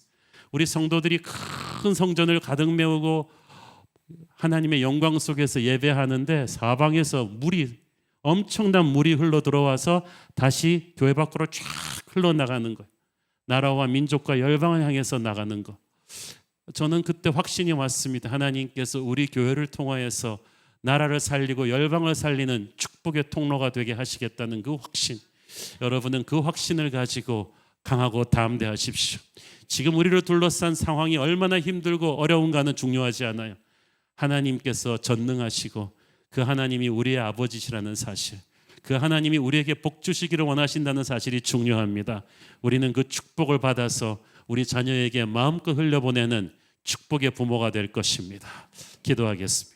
우리 성도들이 큰 성전을 가득 메우고 하나님의 영광 속에서 예배하는데 사방에서 엄청난 물이 흘러 들어와서 다시 교회 밖으로 쫙 흘러나가는 거예요. 나라와 민족과 열방을 향해서 나가는 거. 저는 그때 확신이 왔습니다. 하나님께서 우리 교회를 통하여서 나라를 살리고 열방을 살리는 축복의 통로가 되게 하시겠다는 그 확신. 여러분은 그 확신을 가지고 강하고 담대하십시오. 지금 우리를 둘러싼 상황이 얼마나 힘들고 어려운가는 중요하지 않아요. 하나님께서 전능하시고 그 하나님이 우리의 아버지시라는 사실, 그 하나님이 우리에게 복 주시기를 원하신다는 사실이 중요합니다. 우리는 그 축복을 받아서 우리 자녀에게 마음껏 흘려보내는 축복의 부모가 될 것입니다. 기도하겠습니다.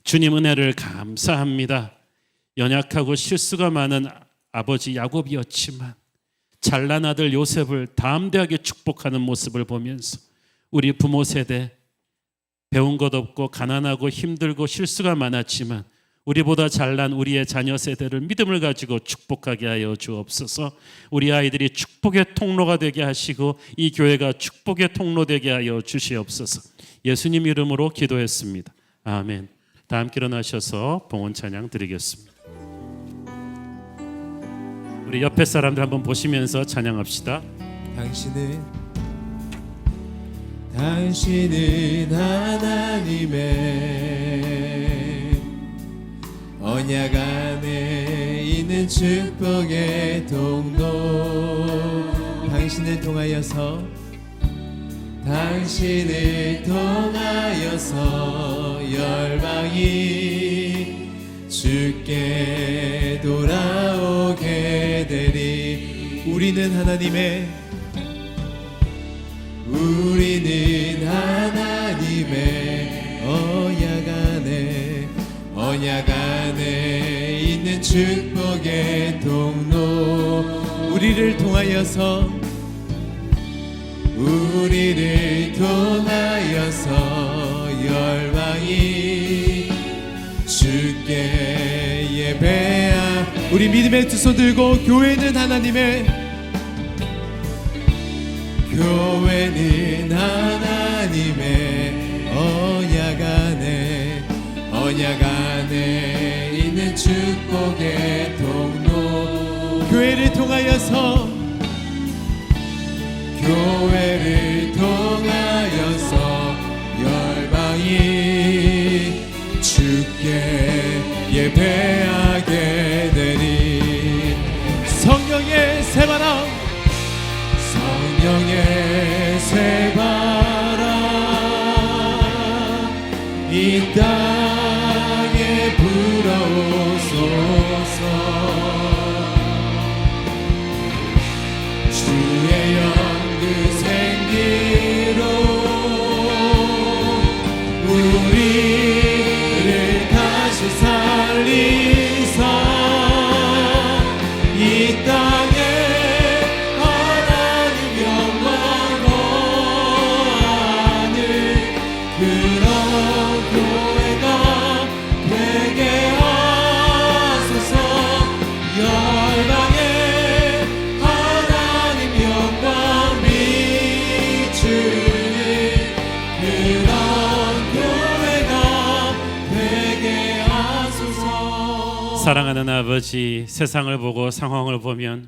주님 은혜를 감사합니다. 연약하고 실수가 많은 아버지 야곱이었지만 잘난 아들 요셉을 담대하게 축복하는 모습을 보면서 우리 부모 세대 배운 것 없고 가난하고 힘들고 실수가 많았지만 우리보다 잘난 우리의 자녀 세대를 믿음을 가지고 축복하게 하여 주옵소서. 우리 아이들이 축복의 통로가 되게 하시고 이 교회가 축복의 통로 되게 하여 주시옵소서. 예수님 이름으로 기도했습니다. 아멘. 다 함께 일어나셔서 봉헌 찬양 드리겠습니다. 우리 옆에 사람들 한번 보시면서 찬양합시다. 당신은 하나님의 언약 안에 있는 축복의 통로. 당신을 통하여서 열방이 주께 돌아오게 되리. 우리는 하나님의 언약 안에 있는 축복의 통로. 우리를 통하여서 열방이 주께 예배하. 우리 믿음의 두 손 들고 교회는 하나님의 언약 안에 있는 축복의 통로. 교회를 통하여서 열방이 주께 예배하게 되리. 성령의 새바람 이 땅에 불어오소서. 주의 영그 생기로 우리를 다시 살리사 이 땅에 하나님 영광 거하는 그런 교회가 되게 하소서. 열방에 하나님 영광 비추는 그런 교회가 되게 하소서. 사랑하는 아버지, 세상을 보고 상황을 보면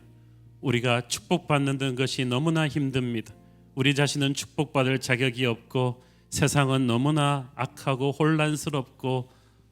우리가 축복받는 것이 너무나 힘듭니다. 우리 자신은 축복받을 자격이 없고 세상은 너무나 악하고 혼란스럽고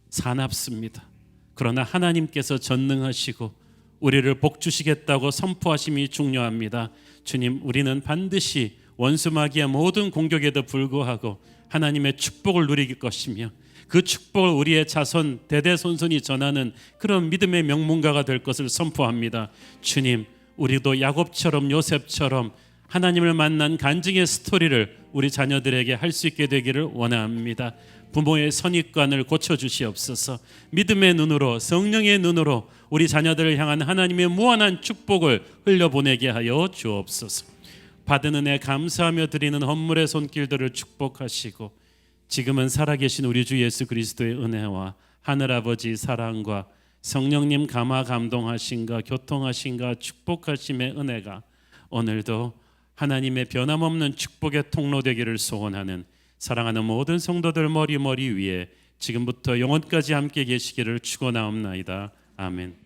사납습니다. 그러나 하나님께서 전능하시고 우리를 복 주시겠다고 선포하심이 중요합니다. 주님, 우리는 반드시 원수마귀의 모든 공격에도 불구하고 하나님의 축복을 누릴 것이며 그 축복을 우리의 자손 대대손손이 전하는 그런 믿음의 명문가가 될 것을 선포합니다. 주님, 우리도 야곱처럼 요셉처럼 하나님을 만난 간증의 스토리를 우리 자녀들에게 할 수 있게 되기를 원합니다. 부모의 선입관을 고쳐주시옵소서. 믿음의 눈으로, 성령의 눈으로 우리 자녀들을 향한 하나님의 무한한 축복을 흘려보내게 하여 주옵소서. 받은 은혜 감사하며 드리는 헌물의 손길들을 축복하시고 지금은 살아계신 우리 주 예수 그리스도의 은혜와 하늘아버지 사랑과 성령님 감화 감동하신가 교통하신가 축복하심의 은혜가 오늘도 하나님의 변함없는 축복의 통로 되기를 소원하는 사랑하는 모든 성도들 머리 위에 지금부터 영원까지 함께 계시기를 축원하옵나이다. 아멘.